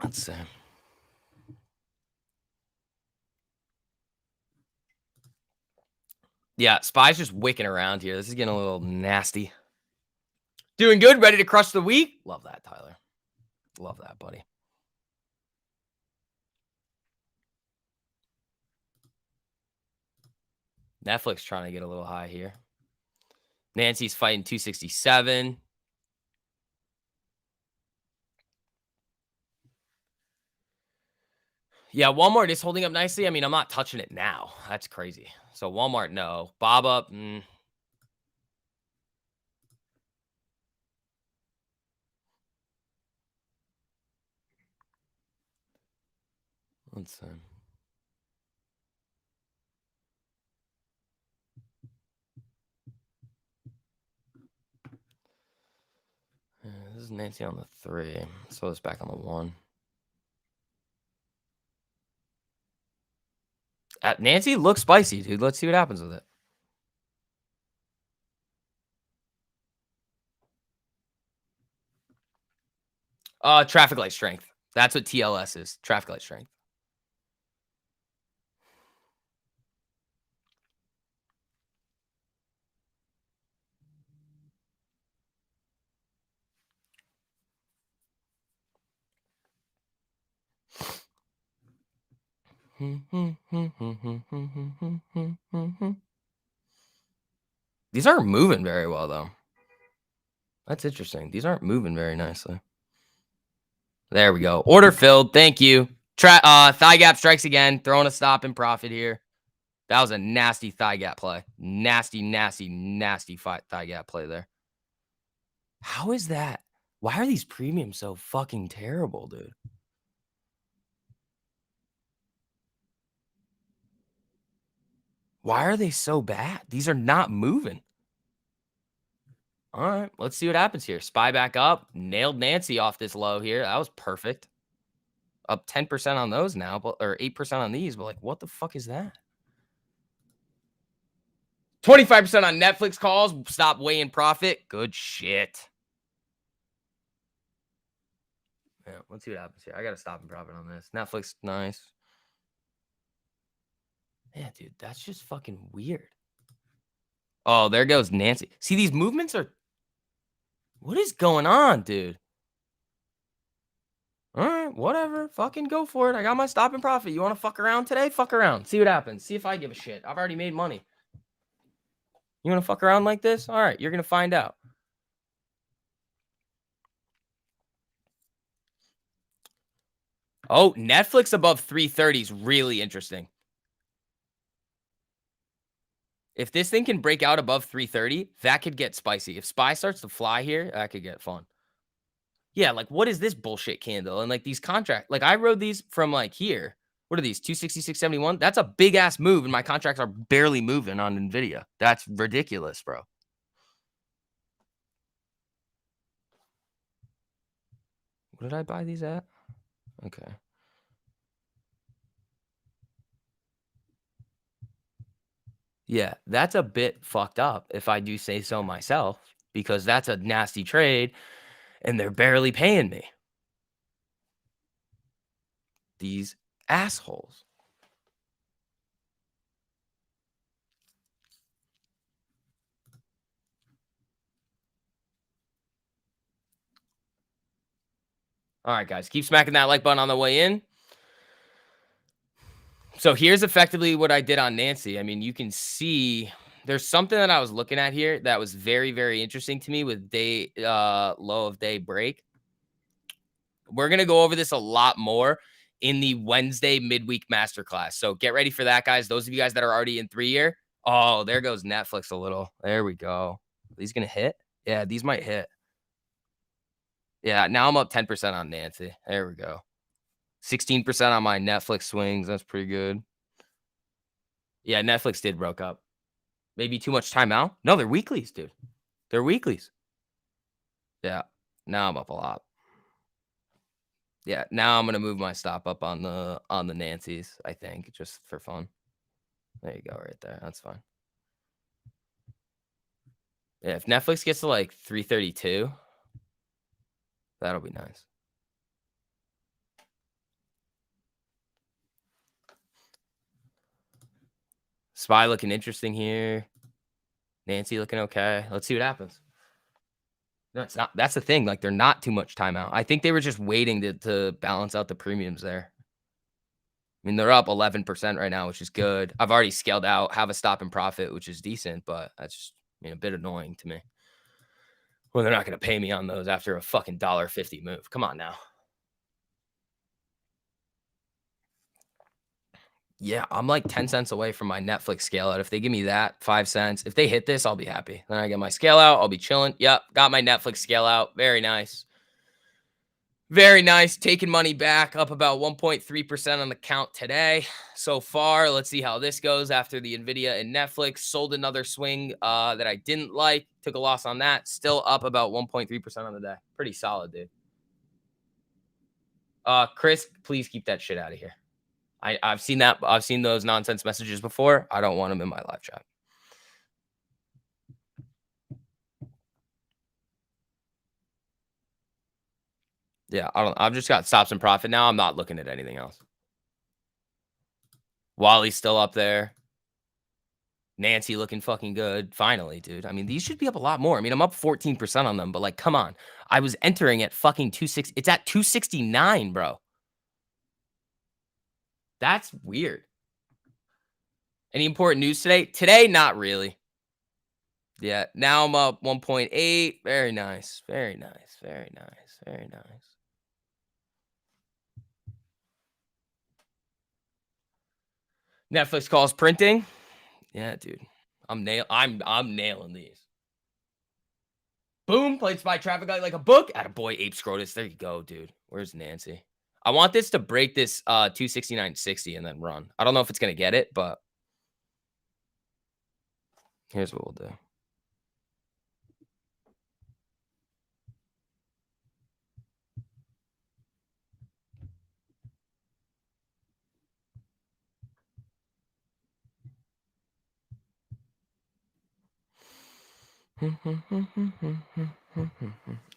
Let's see. Yeah, Spy's just wicking around here. This is getting a little nasty. Doing good. Ready to crush the week? Love that, Tyler. Love that, buddy. Netflix trying to get a little high here. Nancy's fighting 267. Yeah, Walmart is holding up nicely. I mean, I'm not touching it now. That's crazy. So Walmart, no. Bob up. Let's see. This is Nancy on the 3. So it's back on the 1. Nancy looks spicy, dude. Let's see what happens with it. Traffic light strength. That's what TLS is. Traffic light strength. These aren't moving very well, though. That's interesting. These aren't moving very nicely. There we go. Order filled. Thank you. Thigh gap strikes again. Throwing a stop in profit here. That was a nasty thigh gap play. Nasty, nasty, nasty thigh gap play there. How is that? Why are these premiums so fucking terrible, dude? Why are they so bad? These are not moving. All right, let's see what happens here. Spy back up. Nailed Nancy off this low here. That was perfect. Up 10% on those now, or 8% on these. But like, what the fuck is that? 25% on Netflix calls. Stop weighing profit. Good shit. Yeah, let's see what happens here. I got to stop and profit on this. Netflix, nice. Yeah, dude, that's just fucking weird. Oh, there goes Nancy. See, these movements are... What is going on, dude? All right, whatever. Fucking go for it. I got my stop and profit. You want to fuck around today? Fuck around. See what happens. See if I give a shit. I've already made money. You want to fuck around like this? All right, you're going to find out. Oh, Netflix above 330 is really interesting. If this thing can break out above 330, that could get spicy. If Spy starts to fly here, that could get fun. Yeah, like what is this bullshit candle? And like these contracts, like I rode these from like here. What are these? 266.71? That's a big ass move, and my contracts are barely moving on Nvidia. That's ridiculous, bro. What did I buy these at? Okay. Yeah, that's a bit fucked up if I do say so myself, because that's a nasty trade and they're barely paying me. These assholes. All right, guys, keep smacking that like button on the way in. So here's effectively what I did on Nancy. I mean, you can see there's something that I was looking at here that was very, very interesting to me with day low of day break. We're going to go over this a lot more in the Wednesday midweek masterclass. So get ready for that, guys. Those of you guys that are already in 3-year. Oh, there goes Netflix a little. There we go. Are these going to hit? Yeah, these might hit. Yeah, now I'm up 10% on Nancy. There we go. 16% on my Netflix swings. That's pretty good. Yeah, Netflix did broke up. Maybe too much timeout? No, they're weeklies, dude. They're weeklies. Yeah. Now I'm up a lot. Yeah, now I'm gonna move my stop up on the Nancy's, I think, just for fun. There you go, right there. That's fine. Yeah, if Netflix gets to like 332, that'll be nice. Spy looking interesting here. Nancy looking okay. Let's see what happens. No, it's not. That's the thing. Like they're not too much timeout. I think they were just waiting to balance out the premiums there. I mean, they're up 11% right now, which is good. I've already scaled out, have a stop and profit, which is decent, but that's just a bit annoying to me. Well, they're not going to pay me on those after a fucking $1.50 move. Come on now. Yeah, I'm like 10 cents away from my Netflix scale out. If they give me that 5 cents, if they hit this, I'll be happy. Then I get my scale out. I'll be chilling. Yep, got my Netflix scale out. Very nice. Very nice. Taking money back, up about 1.3% on the count today so far. Let's see how this goes after the Nvidia and Netflix. Sold another swing that I didn't like. Took a loss on that. Still up about 1.3% on the day. Pretty solid, dude. Chris, please keep that shit out of here. I've seen that. I've seen those nonsense messages before. I don't want them in my live chat. Yeah, I've just got stops and profit now. I'm not looking at anything else. Wally's still up there. Nancy looking fucking good. Finally, dude. I mean, these should be up a lot more. I mean, I'm up 14% on them, but like, come on. I was entering at fucking 260. It's at 269, bro. That's weird. Any important news today? Today, not really. Yeah, now I'm up 1.8. Very nice. Very nice. Very nice. Very nice. Netflix calls printing. Yeah, dude. I'm nailing these. Boom, played Spy Traffic Light like a book. Attaboy, Ape Scrotus. There you go, dude. Where's Nancy? I want this to break this 269.60 and then run. I don't know if it's going to get it, but here's what we'll do.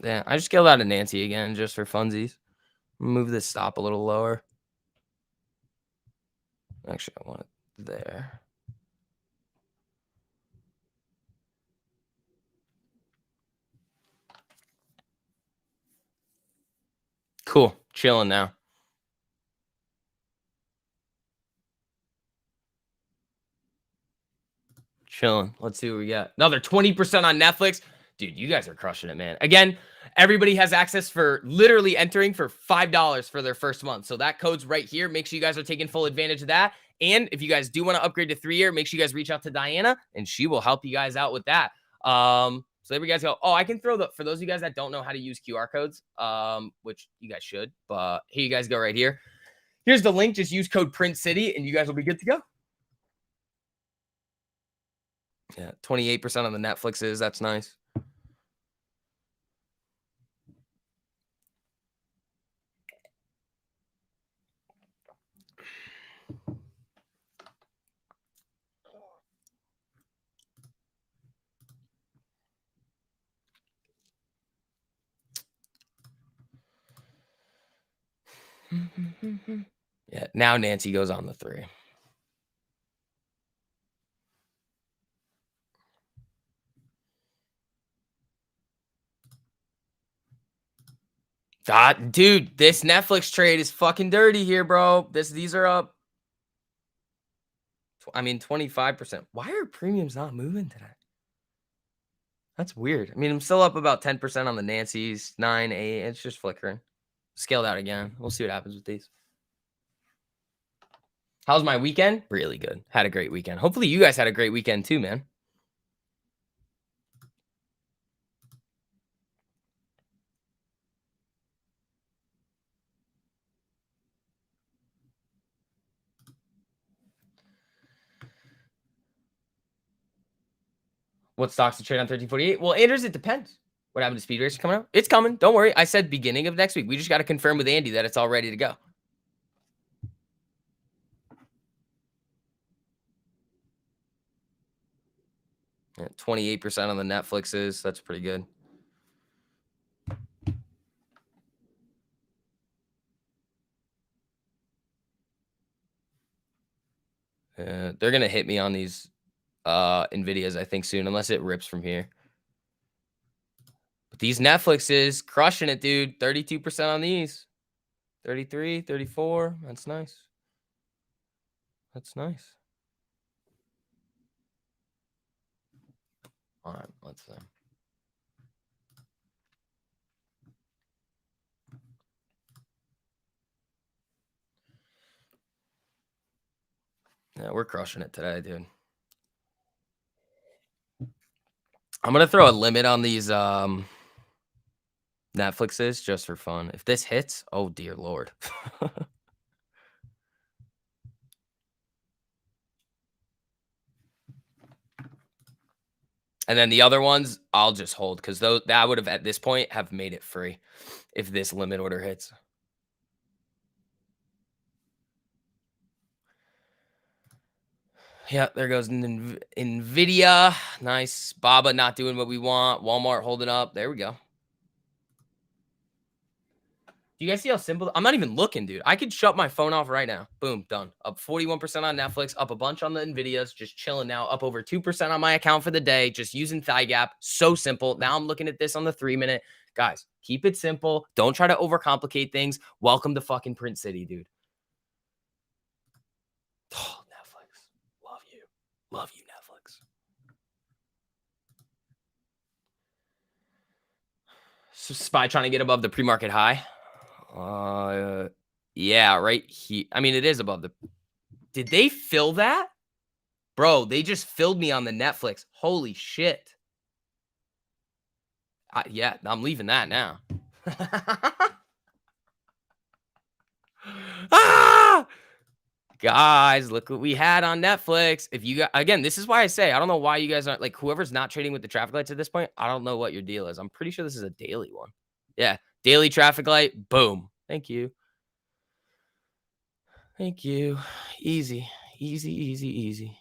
Yeah, I just scaled out of Nancy again just for funsies. Move this stop a little lower. Actually, I want it there. Cool. Chilling now. Chilling. Let's see what we got. Another 20% on Netflix. Dude, you guys are crushing it, man. Again, everybody has access for literally entering for $5 for their first month. So that code's right here. Make sure you guys are taking full advantage of that. And if you guys do want to upgrade to 3-year, make sure you guys reach out to Diana and she will help you guys out with that. So there you guys go. Oh, I can throw for those of you guys that don't know how to use QR codes, which you guys should, but here you guys go right here. Here's the link. Just use code Print City and you guys will be good to go. Yeah, 28% on the Netflixes. That's nice. Yeah, now Nancy goes on the 3. God, dude, this Netflix trade is fucking dirty here, bro. These are up. I mean, 25%. Why are premiums not moving today? That's weird. I mean, I'm still up about 10% on the Nancy's, 9, 8. It's just flickering. Scaled out again. We'll see what happens with these. How's my weekend? Really good. Had a great weekend. Hopefully you guys had a great weekend too, man. What stocks to trade on 1348? Well, Anders, it depends. What happened to Speed Racer coming out? It's coming. Don't worry. I said beginning of next week. We just got to confirm with Andy that it's all ready to go. Yeah, 28% on the Netflixes. That's pretty good. They're gonna hit me on these Nvidias, I think, soon, unless it rips from here. But these Netflixes crushing it, dude. 32% on these. 33, 34. That's nice. That's nice. All right, let's see. Yeah, we're crushing it today, dude. I'm gonna throw a limit on these Netflixes just for fun. If this hits, oh dear lord. And then the other ones, I'll just hold because that would have at this point have made it free if this limit order hits. Yeah, there goes Nvidia. Nice. Baba not doing what we want. Walmart holding up. There we go. Do you guys see how simple? I'm not even looking, dude. I could shut my phone off right now. Boom, done. Up 41% on Netflix, up a bunch on the Nvidias, just chilling now. Up over 2% on my account for the day, just using Thigh Gap. So simple. Now I'm looking at this on the 3-minute. Guys, keep it simple. Don't try to overcomplicate things. Welcome to fucking Print City, dude. Oh, Netflix. Love you. Love you, Netflix. So SPY trying to get above the pre-market high. Yeah, right here. I mean, it is above the. Did they fill that? Bro, they just filled me on the Netflix. Holy shit. Yeah, I'm leaving that now. Ah! Guys, look what we had on Netflix. If you got, again, this is why I say I don't know why you guys aren't like whoever's not trading with the traffic lights at this point. I don't know what your deal is. I'm pretty sure this is a daily one. Yeah, daily traffic light. Boom. Thank you. Thank you. Easy, easy, easy, easy.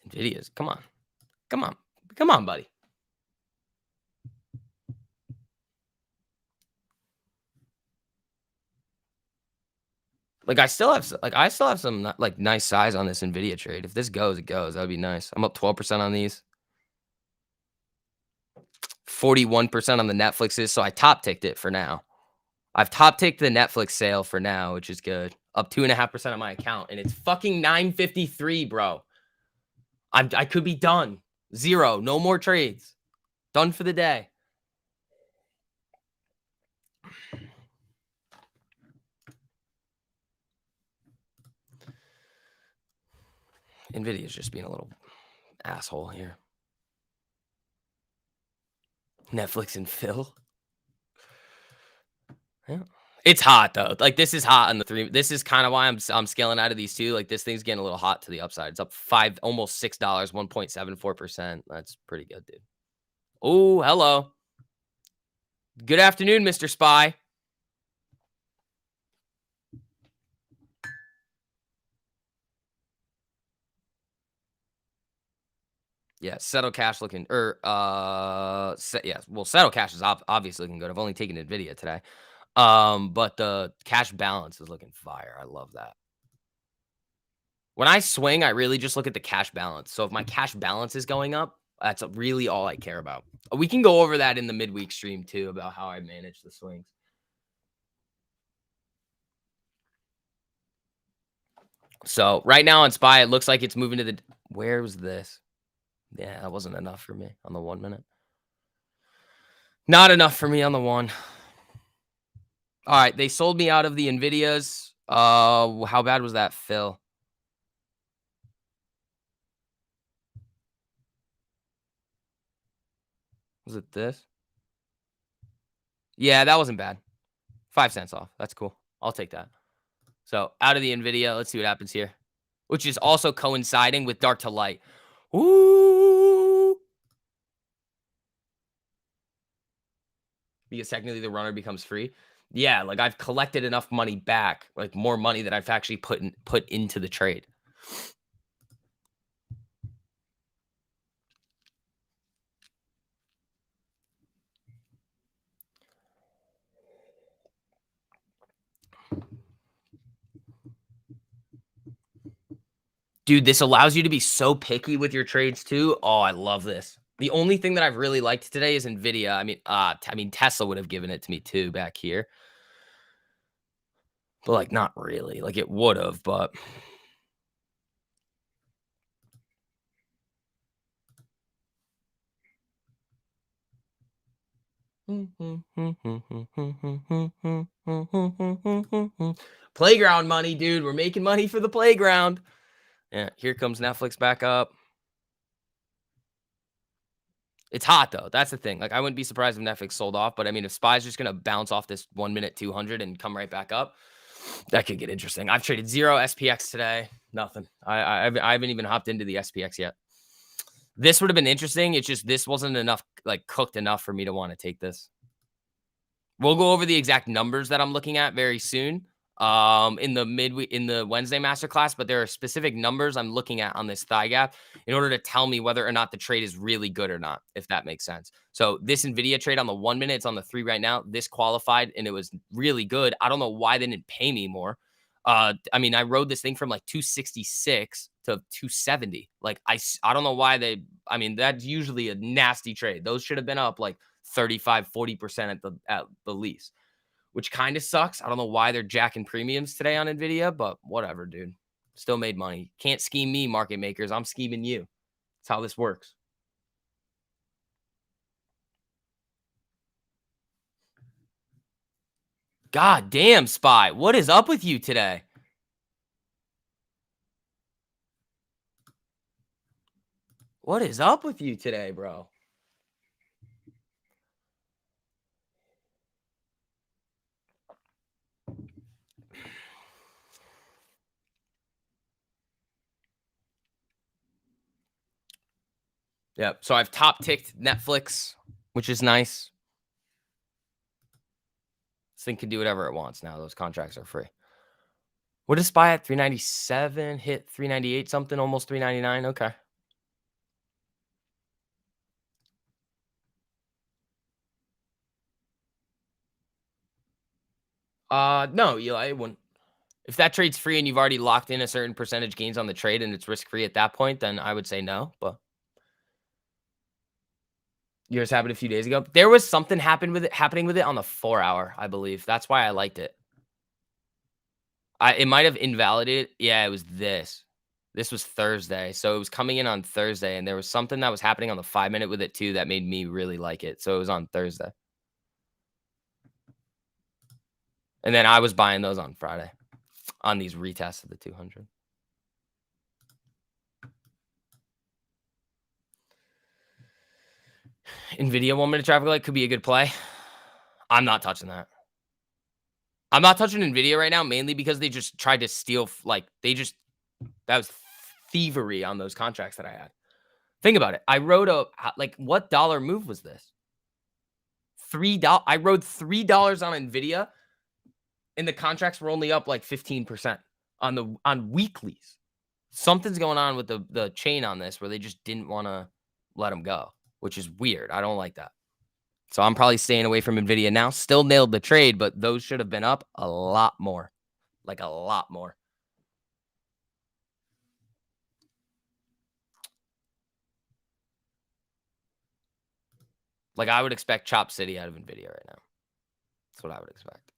Nvidias. Come on. Come on. Come on, buddy. Like I still have some like nice size on this Nvidia trade. If this goes, it goes. That would be nice. I'm up 12% on these. 41% on the Netflixes. So I top ticked it for now. I've top ticked the Netflix sale for now, which is good. Up 2.5% on my account, and it's fucking 9:53, bro. I could be done. Zero. No more trades. Done for the day. Nvidia is just being a little asshole here. Netflix and Phil. Yeah. It's hot though. Like this is hot on the 3. This is kind of why I'm scaling out of these two. Like this thing's getting a little hot to the upside. It's up almost $6, 1.74%. That's pretty good, dude. Oh, hello. Good afternoon, Mr. Spy. Yeah, Settle Cash looking well, Settle Cash is obviously looking good. I've only taken Nvidia today. But the cash balance is looking fire. I love that. When I swing, I really just look at the cash balance. So if my cash balance is going up, that's really all I care about. We can go over that in the midweek stream too about how I manage the swings. So right now on SPY, it looks like it's moving to the. Where was this? Yeah, that wasn't enough for me on the 1 minute. Not enough for me on the one. All right, they sold me out of the Nvidias. How bad was that, Phil? Was it this? Yeah, that wasn't bad. 5 cents off. That's cool. I'll take that. So out of the Nvidia, let's see what happens here. Which is also coinciding with dark to light. Ooh. Because technically the runner becomes free. Yeah, like I've collected enough money back, like more money that I've actually put into the trade. Dude, this allows you to be so picky with your trades too. Oh, I love this. The only thing that I've really liked today is Nvidia. I mean Tesla would have given it to me too back here, but like not really. Like it would have, but playground money, dude. We're making money for the playground. Yeah, here comes Netflix back up. It's hot though. That's the thing. Like I wouldn't be surprised if Netflix sold off, but I mean if SPY's just gonna bounce off this 1 minute 200 and come right back up, that could get interesting. I've traded 0 SPX today. Nothing. I haven't even hopped into the SPX yet. This would have been interesting. It's just this wasn't enough, like cooked enough for me to want to take this. We'll go over the exact numbers that I'm looking at very soon in the Wednesday masterclass, but there are specific numbers I'm looking at on this thigh gap in order to tell me whether or not the trade is really good or not, if that makes sense. So this Nvidia trade on the 1 minute, it's on the 3 right now. This qualified and it was really good. I don't know why they didn't pay me more. I mean, I rode this thing from like 266 to 270. Like I don't know why I mean, that's usually a nasty trade. Those should have been up like 35, 40% at the least, which kind of sucks. I don't know why they're jacking premiums today on Nvidia, but whatever, dude. Still made money. Can't scheme me, market makers. I'm scheming you. That's how this works. God damn, Spy. What is up with you today? What is up with you today, bro? Yep. So I've top ticked Netflix, which is nice. This thing can do whatever it wants now. Those contracts are free. What is SPY at? 397, hit 398 something, almost 399. Okay. No, Eli, it wouldn't. If that trade's free and you've already locked in a certain percentage gains on the trade and it's risk free at that point, then I would say no. But yours happened a few days ago. There was something happening with it on the 4 hour, I believe. That's why I liked it. It might have invalidated. Yeah, it was this. This was Thursday. So it was coming in on Thursday, and there was something that was happening on the 5 minute with it too that made me really like it. So it was on Thursday. And then I was buying those on Friday on these retests of the 200. Nvidia 1 minute traffic light could be a good play. I'm not touching that. I'm not touching Nvidia right now, mainly because they just tried to steal, that was thievery on those contracts that I had. Think about it. I rode what dollar move was this? $3. I rode $3 on Nvidia, and the contracts were only up like 15% on weeklies. Something's going on with the chain on this where they just didn't want to let them go, which is weird. I don't like that. So I'm probably staying away from Nvidia now. Still nailed the trade, but those should have been up a lot more. Like a lot more. Like I would expect Chop City out of Nvidia right now. That's what I would expect.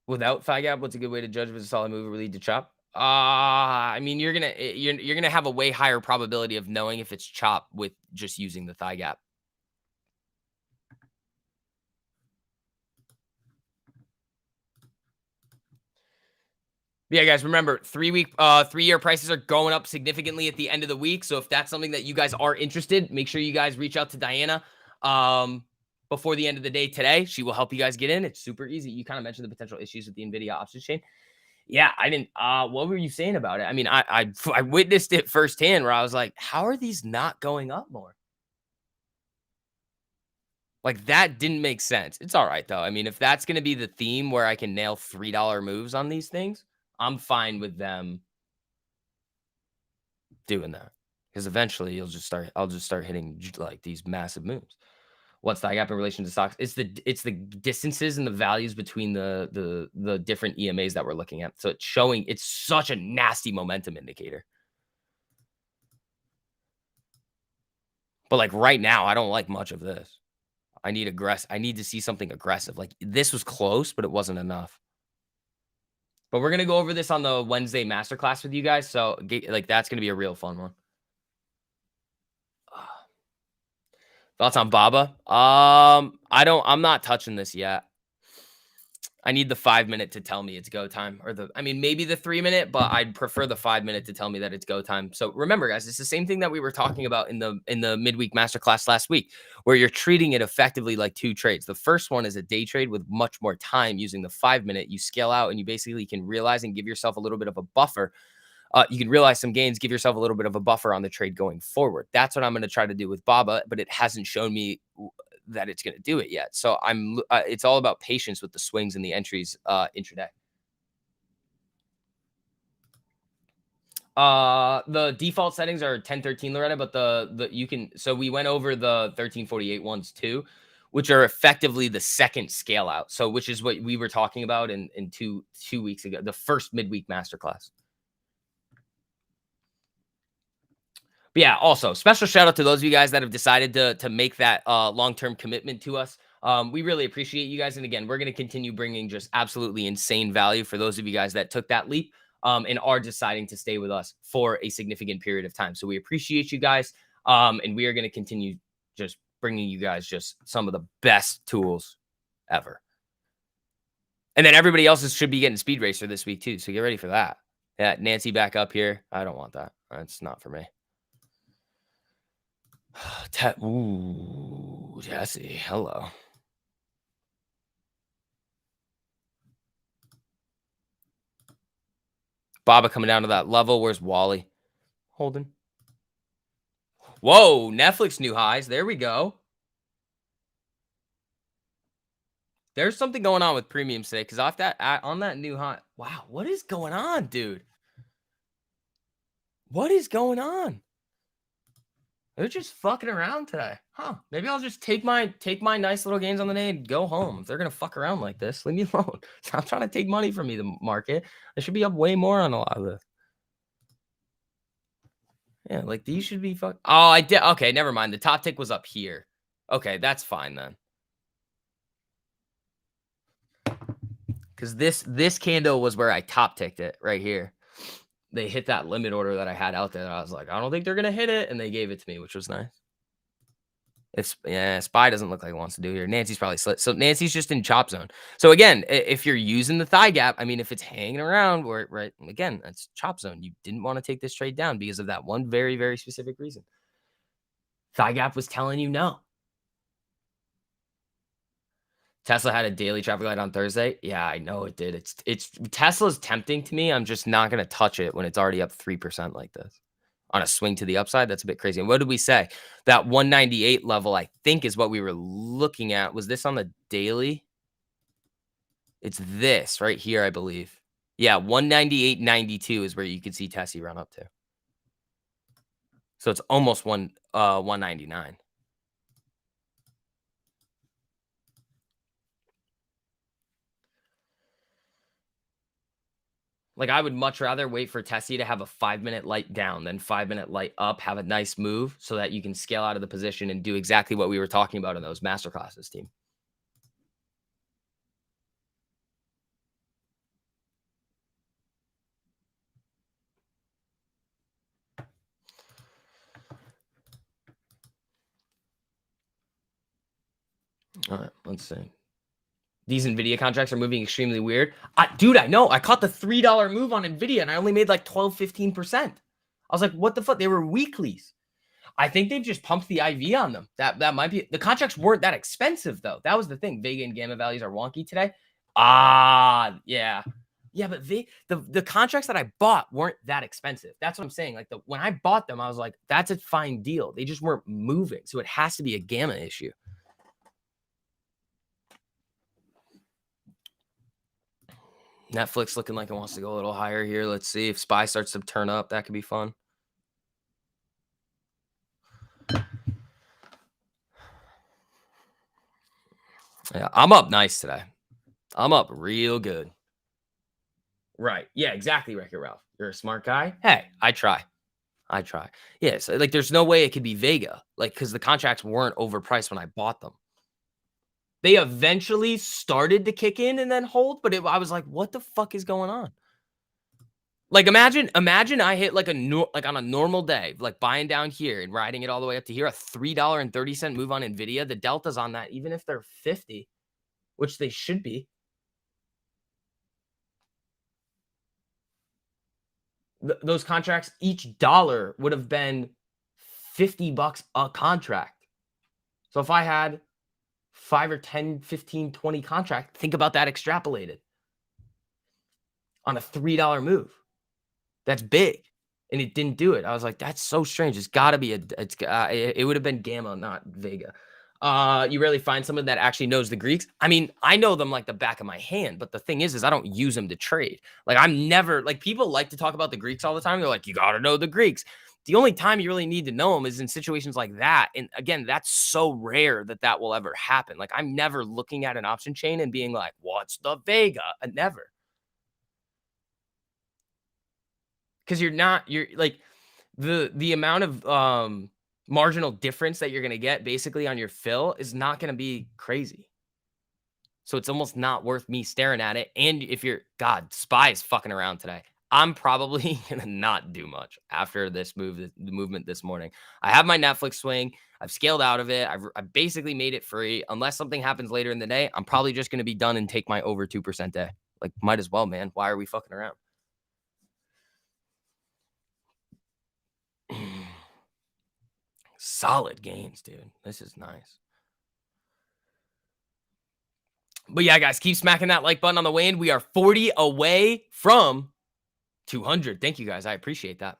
Without thigh gap, what's a good way to judge if it's a solid move or lead to chop? I mean, you're gonna have a way higher probability of knowing if it's chop with just using the thigh gap. Yeah, guys, remember 3-year prices are going up significantly at the end of the week. So if that's something that you guys are interested, make sure you guys reach out to Diana before the end of the day today. She will help you guys get in. It's super easy. You kind of mentioned the potential issues with the Nvidia options chain. Yeah, I didn't. What were you saying about it? I mean, I witnessed it firsthand where I was like, how are these not going up more? Like that didn't make sense. It's all right though. I mean, if that's going to be the theme where I can nail $3 moves on these things, I'm fine with them doing that because eventually I'll just start hitting like these massive moves. What's the gap in relation to stocks? It's the distances and the values between the different EMAs that we're looking at. So it's showing it's such a nasty momentum indicator. But like right now, I don't like much of this. I need to see something aggressive. Like this was close, but it wasn't enough. But we're gonna go over this on the Wednesday masterclass with you guys. So like that's gonna be a real fun one. Thoughts on Baba? I'm not touching this yet. I need the 5 minute to tell me it's go time, or maybe the 3 minute, but I'd prefer the 5 minute to tell me that it's go time. So remember, guys, it's the same thing that we were talking about in the midweek masterclass last week, where you're treating it effectively like two trades. The first one is a day trade with much more time using the 5 minute. You scale out and you basically can realize and give yourself a little bit of a buffer. You can realize some gains, give yourself a little bit of a buffer on the trade going forward. That's what I'm going to try to do with Baba, but it hasn't shown me that it's going to do it yet. So it's all about patience with the swings and the entries intraday. The default settings are 1013, Loretta, but so we went over the 1348 ones too, which are effectively the second scale out. So which is what we were talking about in 2 weeks ago, the first midweek masterclass. But yeah, also special shout out to those of you guys that have decided to make that long-term commitment to us. We really appreciate you guys. And again, we're going to continue bringing just absolutely insane value for those of you guys that took that leap and are deciding to stay with us for a significant period of time. So we appreciate you guys. And we are going to continue just bringing you guys just some of the best tools ever. And then everybody else should be getting Speed Racer this week too. So get ready for that. Yeah, Nancy back up here. I don't want that. That's not for me. Ooh, Jesse, hello. Baba coming down to that level. Where's Wally? Holding. Whoa, Netflix new highs. There we go. There's something going on with premium today because on that new high. Wow, what is going on, dude? What is going on? They're just fucking around today. Huh. Maybe I'll just take my nice little gains on the day and go home. If they're gonna fuck around like this, leave me alone. Stop trying to take money from me, the market. I should be up way more on a lot of this. Yeah, like these should be fuck. Oh, I did. Okay, never mind. The top tick was up here. Okay, that's fine then. Because this candle was where I top ticked it right here. They hit that limit order that I had out there. I was like, I don't think they're gonna hit it, and they gave it to me, which was nice. Spy doesn't look like it wants to do here. Nancy's probably slit. So Nancy's just in chop zone. So again, if you're using the thigh gap, if it's hanging around where right again, that's chop zone. You didn't want to take this trade down because of that one very, very specific reason. Thigh gap was telling you no. Tesla had a daily traffic light on Thursday. Yeah, I know it did. It's Tesla's tempting to me. I'm just not going to touch it when it's already up 3% like this. On a swing to the upside, that's a bit crazy. And what did we say? That 198 level, I think, is what we were looking at. Was this on the daily? It's this right here, I believe. Yeah, 198.92 is where you could see Tessie run up to. So it's almost 199. Like, I would much rather wait for Tessie to have a 5-minute light down than 5-minute light up, have a nice move so that you can scale out of the position and do exactly what we were talking about in those masterclasses, team. All right, let's see. These NVIDIA contracts are moving extremely weird. Dude, I know. I caught the $3 move on NVIDIA and I only made like 12, 15%. I was like, what the fuck? They were weeklies. I think they've just pumped the IV on them. That might be. The contracts weren't that expensive, though. That was the thing. Vega and Gamma values are wonky today. Yeah. Yeah, but the contracts that I bought weren't that expensive. That's what I'm saying. Like when I bought them, I was like, that's a fine deal. They just weren't moving. So it has to be a Gamma issue. Netflix looking like it wants to go a little higher here. Let's see if SPY starts to turn up. That could be fun. Yeah, I'm up nice today. I'm up real good. Right. Yeah, exactly, Wreck-It Ralph. You're a smart guy. Hey, I try. I try. Yeah, so, like, there's no way it could be Vega, like, because the contracts weren't overpriced when I bought them. They eventually started to kick in and then hold, but I was like, "What the fuck is going on?" Like, imagine I hit, like, like, on a normal day, like, buying down here and riding it all the way up to here, a $3.30 move on NVIDIA, the deltas on that, even if they're 50, which they should be, those contracts, each dollar would have been $50 a contract. So if I had 5 or 10, 15, 20 contract, think about that extrapolated on a $3 move. That's big. And it didn't do it. I was like, that's so strange. It's got to be it would have been Gamma, not Vega. You rarely find someone that actually knows the Greeks. I mean, I know them like the back of my hand, but the thing is I don't use them to trade. Like, I'm never like, people like to talk about the Greeks all the time. They're like, you got to know the Greeks. The only time you really need to know them is in situations like that. And again, that's so rare that will ever happen. Like, I'm never looking at an option chain and being like, what's the Vega? Never. Because you're like, the amount of marginal difference that you're gonna get basically on your fill is not gonna be crazy. So it's almost not worth me staring at it. And if you're God, SPY is fucking around today. I'm probably gonna not do much after this the movement this morning. I have my Netflix swing. I've scaled out of it. I've basically made it free. Unless something happens later in the day, I'm probably just gonna be done and take my over 2% day. Like, might as well, man. Why are we fucking around? Solid gains, dude. This is nice. But yeah, guys, keep smacking that like button on the way in. We are 40 away from 200. Thank you, guys. I appreciate that.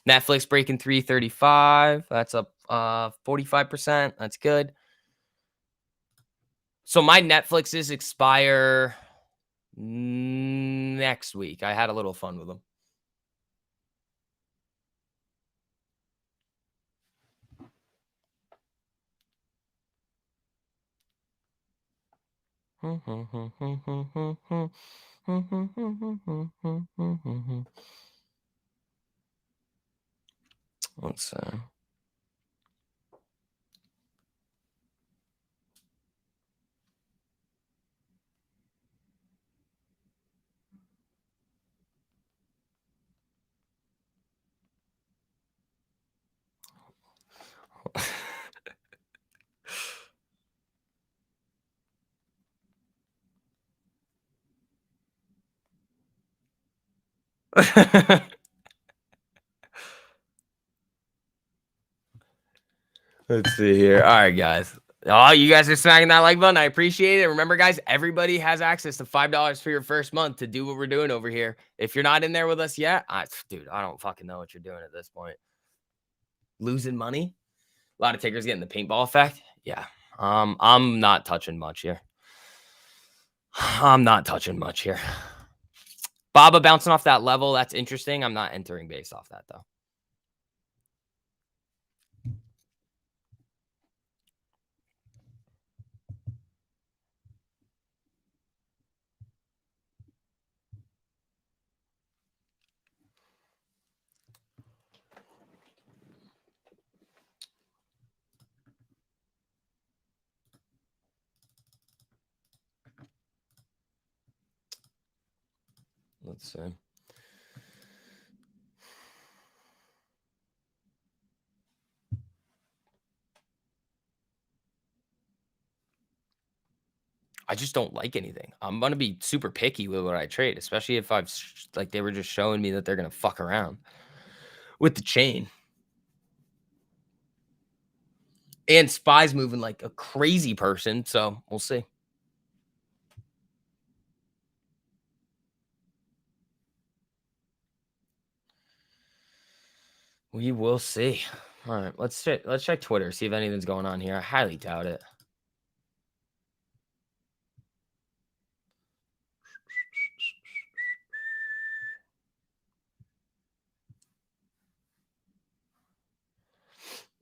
Netflix breaking 335. That's up 45%. That's good. So my Netflixes expire next week. I had a little fun with them. Let's see. Let's see here. All right, guys. Oh, you guys are smacking that like button. I appreciate it. Remember, guys, everybody has access to $5 for your first month to do what we're doing over here. If you're not in there with us yet, dude, I don't fucking know what you're doing at this point. Losing money? A lot of takers getting the paintball effect. Yeah. I'm not touching much here. I'm not touching much here. Baba bouncing off that level. That's interesting. I'm not entering based off that, though. Let's see. I just don't like anything. I'm gonna be super picky with what I trade, especially if like, they were just showing me that they're gonna fuck around with the chain. And SPY's moving like a crazy person, so we'll see. We will see. All right, let's check Twitter, see if anything's going on here. I highly doubt it.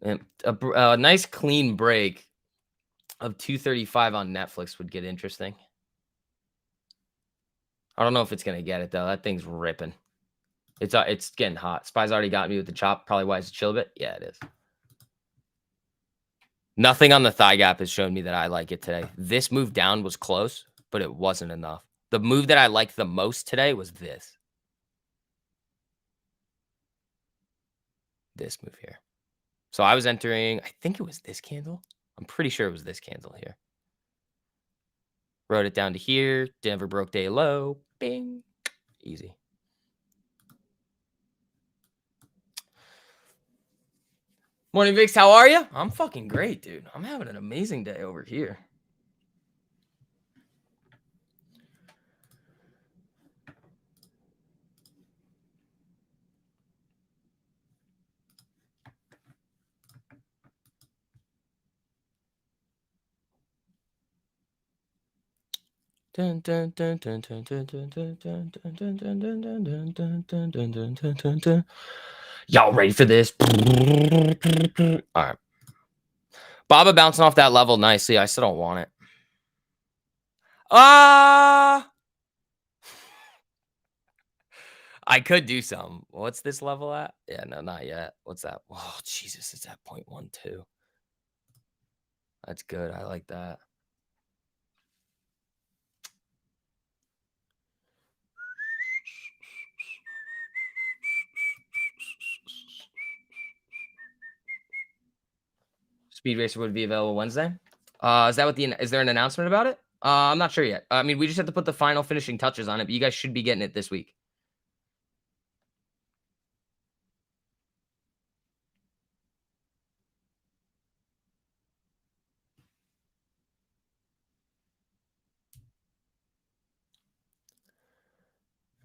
And A nice clean break of 235 on Netflix would get interesting. I don't know if it's gonna get it though. That thing's ripping. It's getting hot. Spy's already got me with the chop. Probably why it's a chill bit. Yeah, it is. Nothing on the thigh gap has shown me that I like it today. This move down was close, but it wasn't enough. The move that I liked the most today was this. This move here. So I was entering, I think it was this candle. I'm pretty sure it was this candle here. Wrote it down to here. Denver broke day low. Bing. Easy. Morning, Vix. How are you? I'm fucking great, dude. I'm having an amazing day over here. Y'all ready for this? All right. Baba bouncing off that level nicely. I still don't want it. I could do some. What's this level at? Yeah, no, not yet. What's that? Oh, Jesus, it's at 0.12. That's good. I like that. Speed Racer would be available Wednesday. Is that what is there an announcement about it? I'm not sure yet. I mean, we just have to put the final finishing touches on it, but you guys should be getting it this week.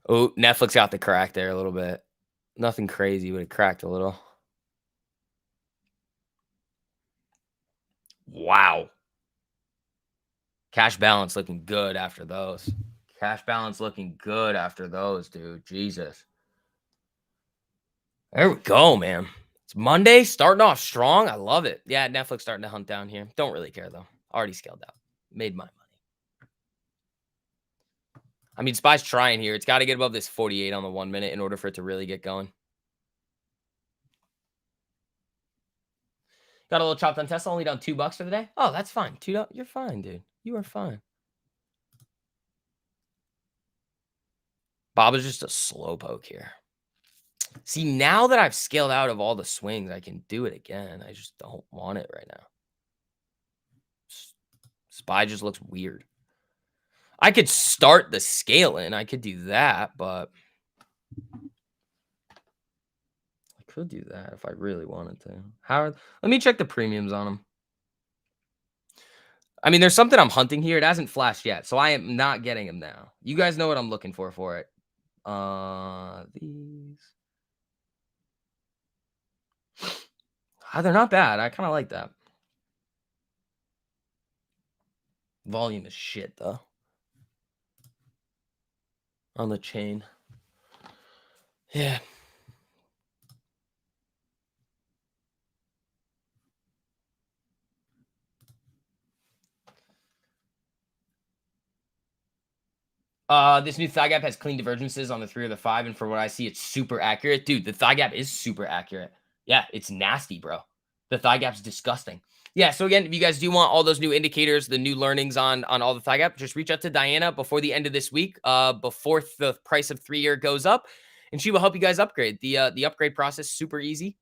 Oh, Netflix got the crack there a little bit. Nothing crazy, but it cracked a little. Wow. Cash balance looking good after those. Cash balance looking good after those, dude. Jesus. There we go, man. It's Monday, starting off strong. I love it. Yeah, Netflix starting to hunt down here. Don't really care, though. Already scaled out. Made my money. I mean, Spy's trying here. It's got to get above this 48 on the 1 minute in order for it to really get going. Got a little chopped on Tesla, only down $2 for the day. Oh, that's fine. $2. You're fine, dude. You are fine. Bob is just a slow poke here. See, now that I've scaled out of all the swings, I can do it again. I just don't want it right now. Spy just looks weird. I could start the scaling. I could do that, but I could do that if I really wanted to. Let me check the premiums on them. I mean, there's something I'm hunting here. It hasn't flashed yet, so I am not getting them now. You guys know what I'm looking for it. These. They're not bad. I kind of like that. Volume is shit, though. On the chain. Yeah. This new thigh gap has clean divergences on the 3 or the 5, and for what I see, it's super accurate. Dude, the thigh gap is super accurate. Yeah, it's nasty, bro. The thigh gap's disgusting. Yeah, so again, if you guys do want all those new indicators, the new learnings on all the thigh gap, just reach out to Diana before the end of this week, before the price of 3-year goes up, and she will help you guys upgrade. The upgrade process super easy.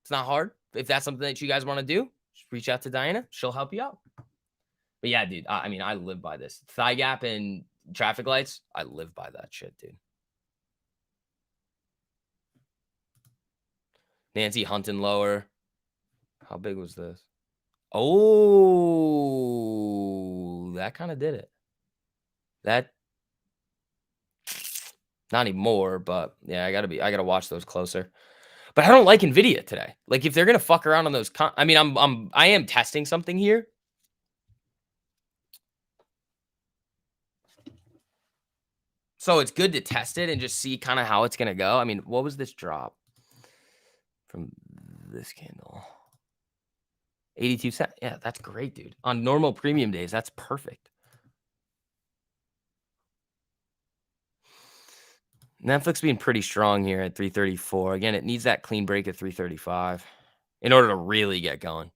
It's not hard. If that's something that you guys want to do, just reach out to Diana. She'll help you out. But yeah, dude, I mean, I live by this. Thigh gap and traffic lights, I live by that shit, dude. Nancy Hunting lower. How big was this? Oh, that kind of did it. That not anymore, but yeah, I gotta watch those closer. But I don't like Nvidia today. Like if they're gonna fuck around on those, I mean, I am testing something here. So it's good to test it and just see kind of how it's gonna go. I mean, what was this drop from this candle? 82 cents. Yeah, that's great, dude. On normal premium days, that's perfect. Netflix being pretty strong here at 334. Again, it needs that clean break at 335 in order to really get going.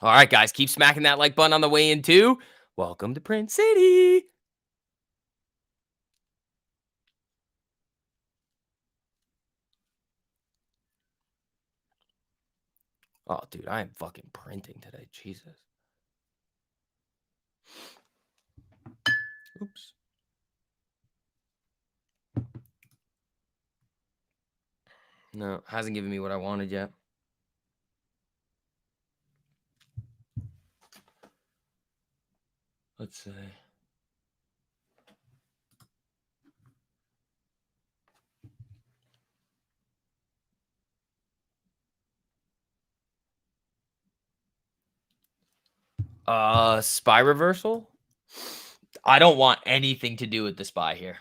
All right, guys, keep smacking that like button on the way in too. Welcome to Print City. Oh, dude, I am fucking printing today. Jesus. Oops. No, hasn't given me what I wanted yet. Let's see. Spy reversal? I don't want anything to do with the spy here.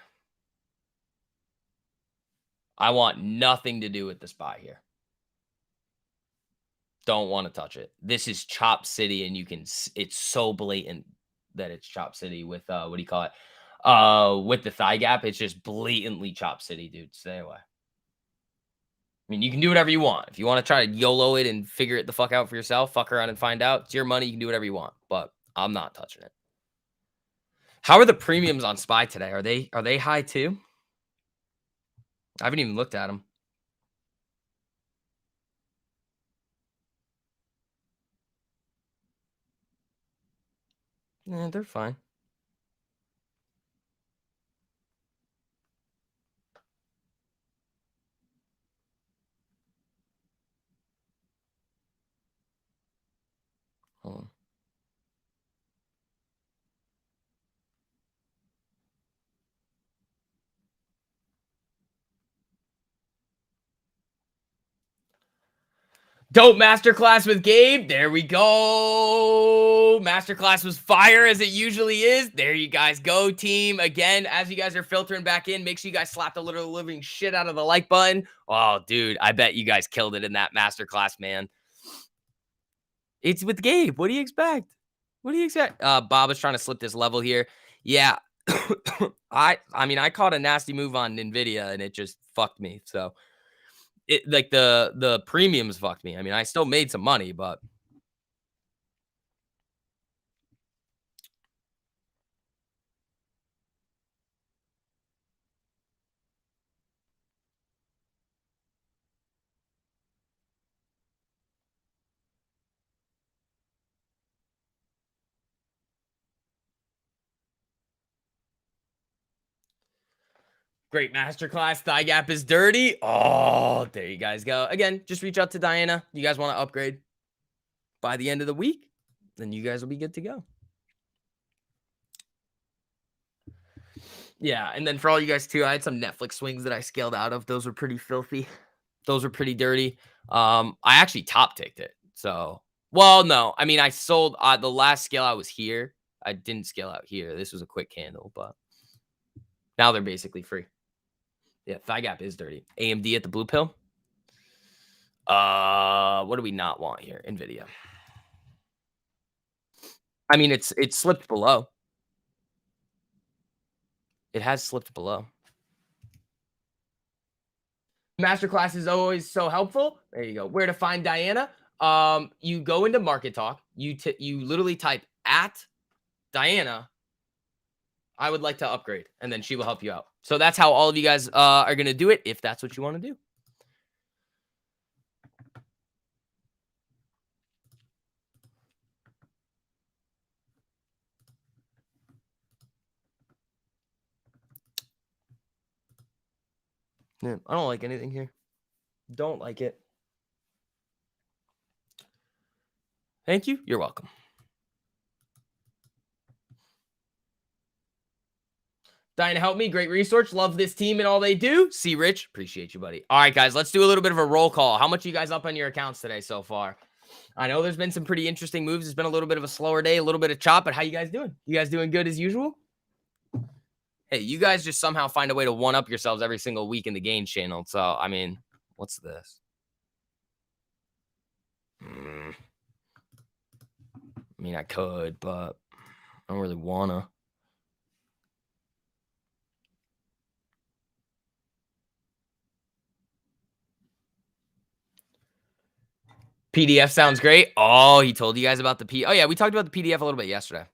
I want nothing to do with the spy here. Don't want to touch it. This is Chop City, and you can. It's so blatant that it's Chop City with what do you call it? With the thigh gap, it's just blatantly Chop City, dude. Stay away. I mean, you can do whatever you want. If you want to try to YOLO it and figure it the fuck out for yourself, fuck around and find out. It's your money. You can do whatever you want, but I'm not touching it. How are the premiums on Spy today? Are they high too? I haven't even looked at them. Yeah, they're fine. Hold on. Dope masterclass with Gabe. There we go. Masterclass was fire as it usually is. There you guys go, team. Again, as you guys are filtering back in, make sure you guys slap the literal living shit out of the like button. Oh, dude, I bet you guys killed it in that masterclass, man. It's with Gabe. What do you expect? What do you expect? Bob is trying to slip this level here. Yeah. I mean, I caught a nasty move on Nvidia and it just fucked me. So it like the premiums fucked me. I mean, I still made some money, but great masterclass. Thigh gap is dirty. Oh, there you guys go. Again, just reach out to Diana. You guys want to upgrade by the end of the week, then you guys will be good to go. Yeah, and then for all you guys too, I had some Netflix swings that I scaled out of. Those were pretty filthy. Those were pretty dirty. I actually top ticked it. So, well, no, I mean I sold the last scale I was here. I didn't scale out here. This was a quick candle, but now they're basically free. Yeah, thigh gap is dirty. AMD at the blue pill. What do we not want here? Nvidia. I mean, it's slipped below. It has slipped below. Masterclass is always so helpful. There you go. Where to find Diana? You go into Market Talk. You literally type at Diana. I would like to upgrade, and then she will help you out. So that's how all of you guys are gonna do it if that's what you want to do. Yeah, I don't like anything here. Don't like it. Thank you. You're welcome. Diana, help me. Great resource. Love this team and all they do. See, Rich. Appreciate you, buddy. All right, guys. Let's do a little bit of a roll call. How much are you guys up on your accounts today so far? I know there's been some pretty interesting moves. It's been a little bit of a slower day, a little bit of chop, but how you guys doing? You guys doing good as usual? Hey, you guys just somehow find a way to one up yourselves every single week in the games channel. So, I mean, what's this? I mean, I could, but I don't really wanna. PDF sounds great. Oh, he told you guys about the P. Oh yeah, we talked about the PDF a little bit yesterday.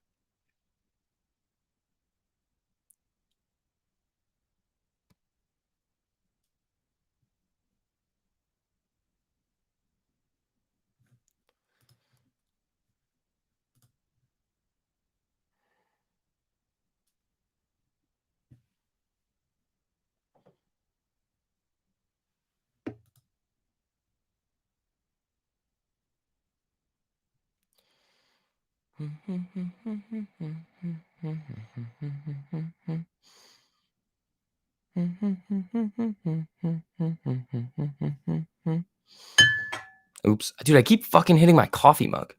Oops. Dude, I keep fucking hitting my coffee mug.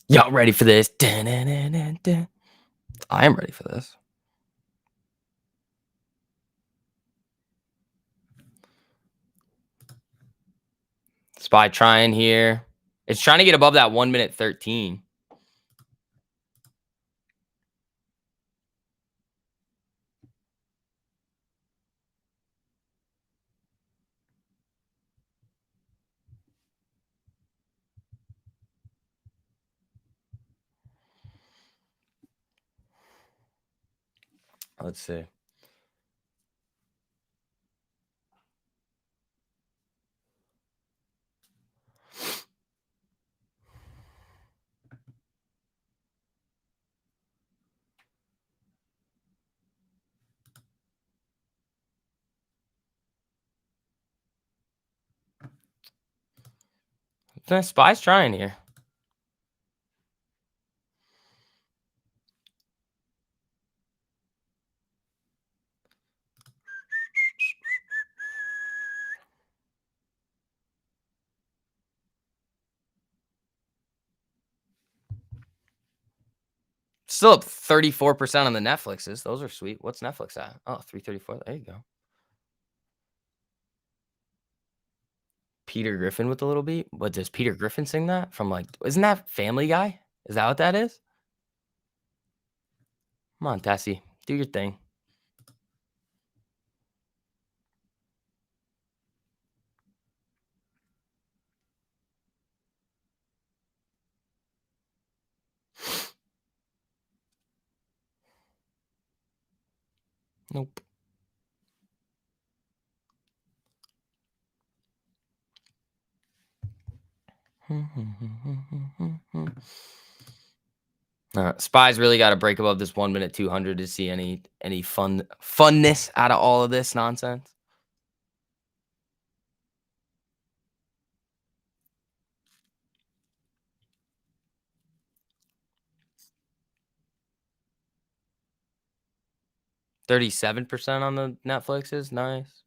Y'all ready for this? I am ready for this. SPY trying here. It's trying to get above that 1 minute 13. Let's see. SPY's trying here. Still up 34% on the Netflixes. Those are sweet. What's Netflix at? Oh, 334. There you go. Peter Griffin with a little beat. What does Peter Griffin sing that from? Like, isn't that Family Guy? Is that what that is? Come on, Tessie, do your thing. Nope. SPY's really got to break above this 1 minute 200 to see any funness out of all of this nonsense. %37 on the Netflixes. Nice.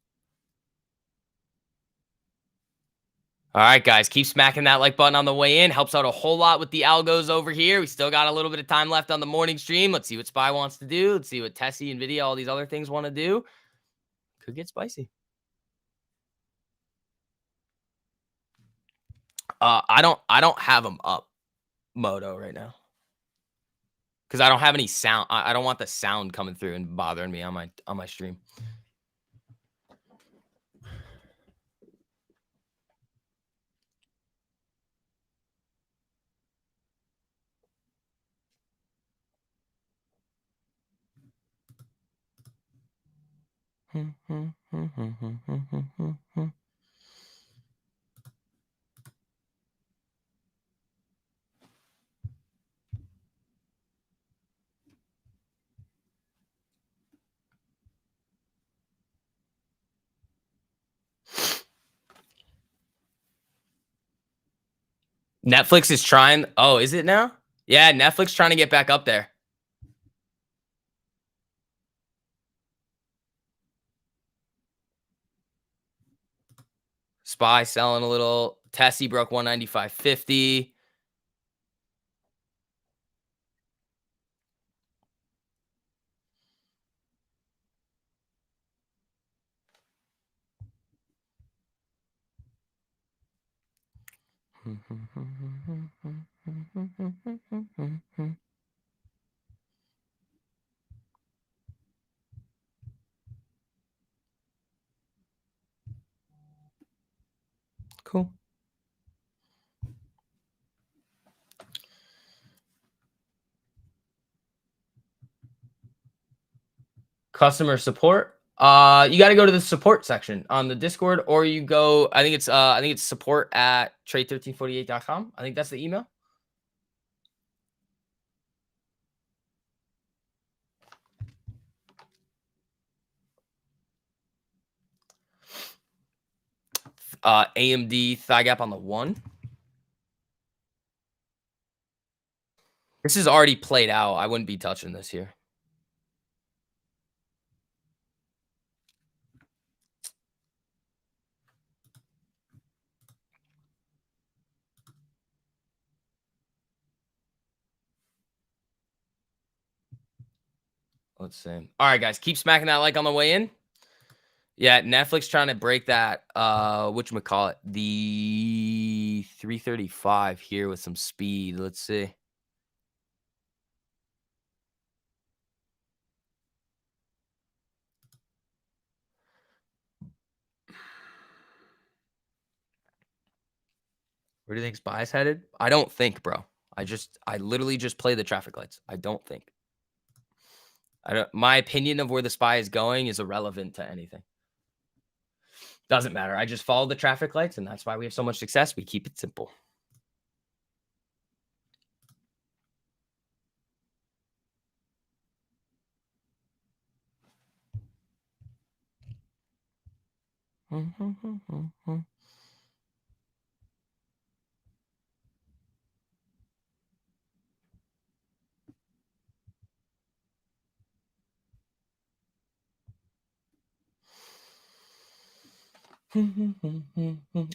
All right, guys, keep smacking that like button on the way in. Helps out a whole lot with the algos over here. We still got a little bit of time left on the morning stream. Let's see what SPY wants to do. Let's see what Tessie, Nvidia, all these other things want to do. Could get spicy. I don't have them up, Moto, right now, because I don't have any sound. I don't want the sound coming through and bothering me on my stream. Netflix is trying. Oh, is it now? Yeah, Netflix trying to get back up there. SPY selling a little. Tessie broke 195.50. Cool. Customer support. You got to go to the support section on the Discord, or you go. I think it's support at trade1348.com. I think that's the email. AMD thigh gap on the 1. This is already played out. I wouldn't be touching this here. Let's see. All right, guys, keep smacking that like on the way in. Yeah, Netflix trying to break that, whatchamacallit, the 335 here with some speed. Let's see. Where do you think SPY's headed? I don't think, bro. I literally just play the traffic lights. I don't think. My opinion of where the SPY is going is irrelevant to anything. Doesn't matter. I just follow the traffic lights, and that's why we have so much success. We keep it simple.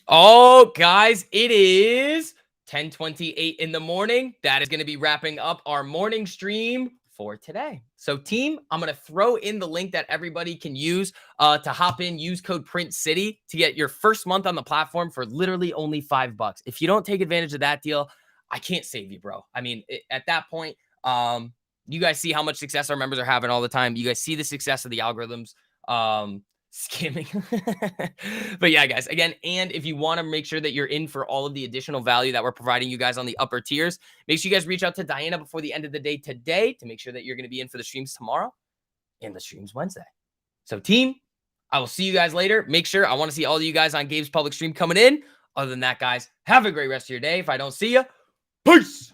Oh, guys, it is 10:28 in the morning. That is going to be wrapping up our morning stream for today. So, team, I'm going to throw in the link that everybody can use to hop in. Use code PRINTCITY to get your first month on the platform for literally only $5. If you don't take advantage of that deal, I can't save you, bro. I mean, at that point, you guys see how much success our members are having all the time. You guys see the success of the algorithms. Scamming. But yeah, guys, again, and if you want to make sure that you're in for all of the additional value that we're providing you guys on the upper tiers, make sure you guys reach out to Diana before the end of the day today to make sure that you're going to be in for the streams tomorrow and the streams Wednesday. So, team, I will see you guys later. Make sure I want to see all of you guys on Gabe's public stream coming in. Other than that, guys, have a great rest of your day. If I don't see you, peace.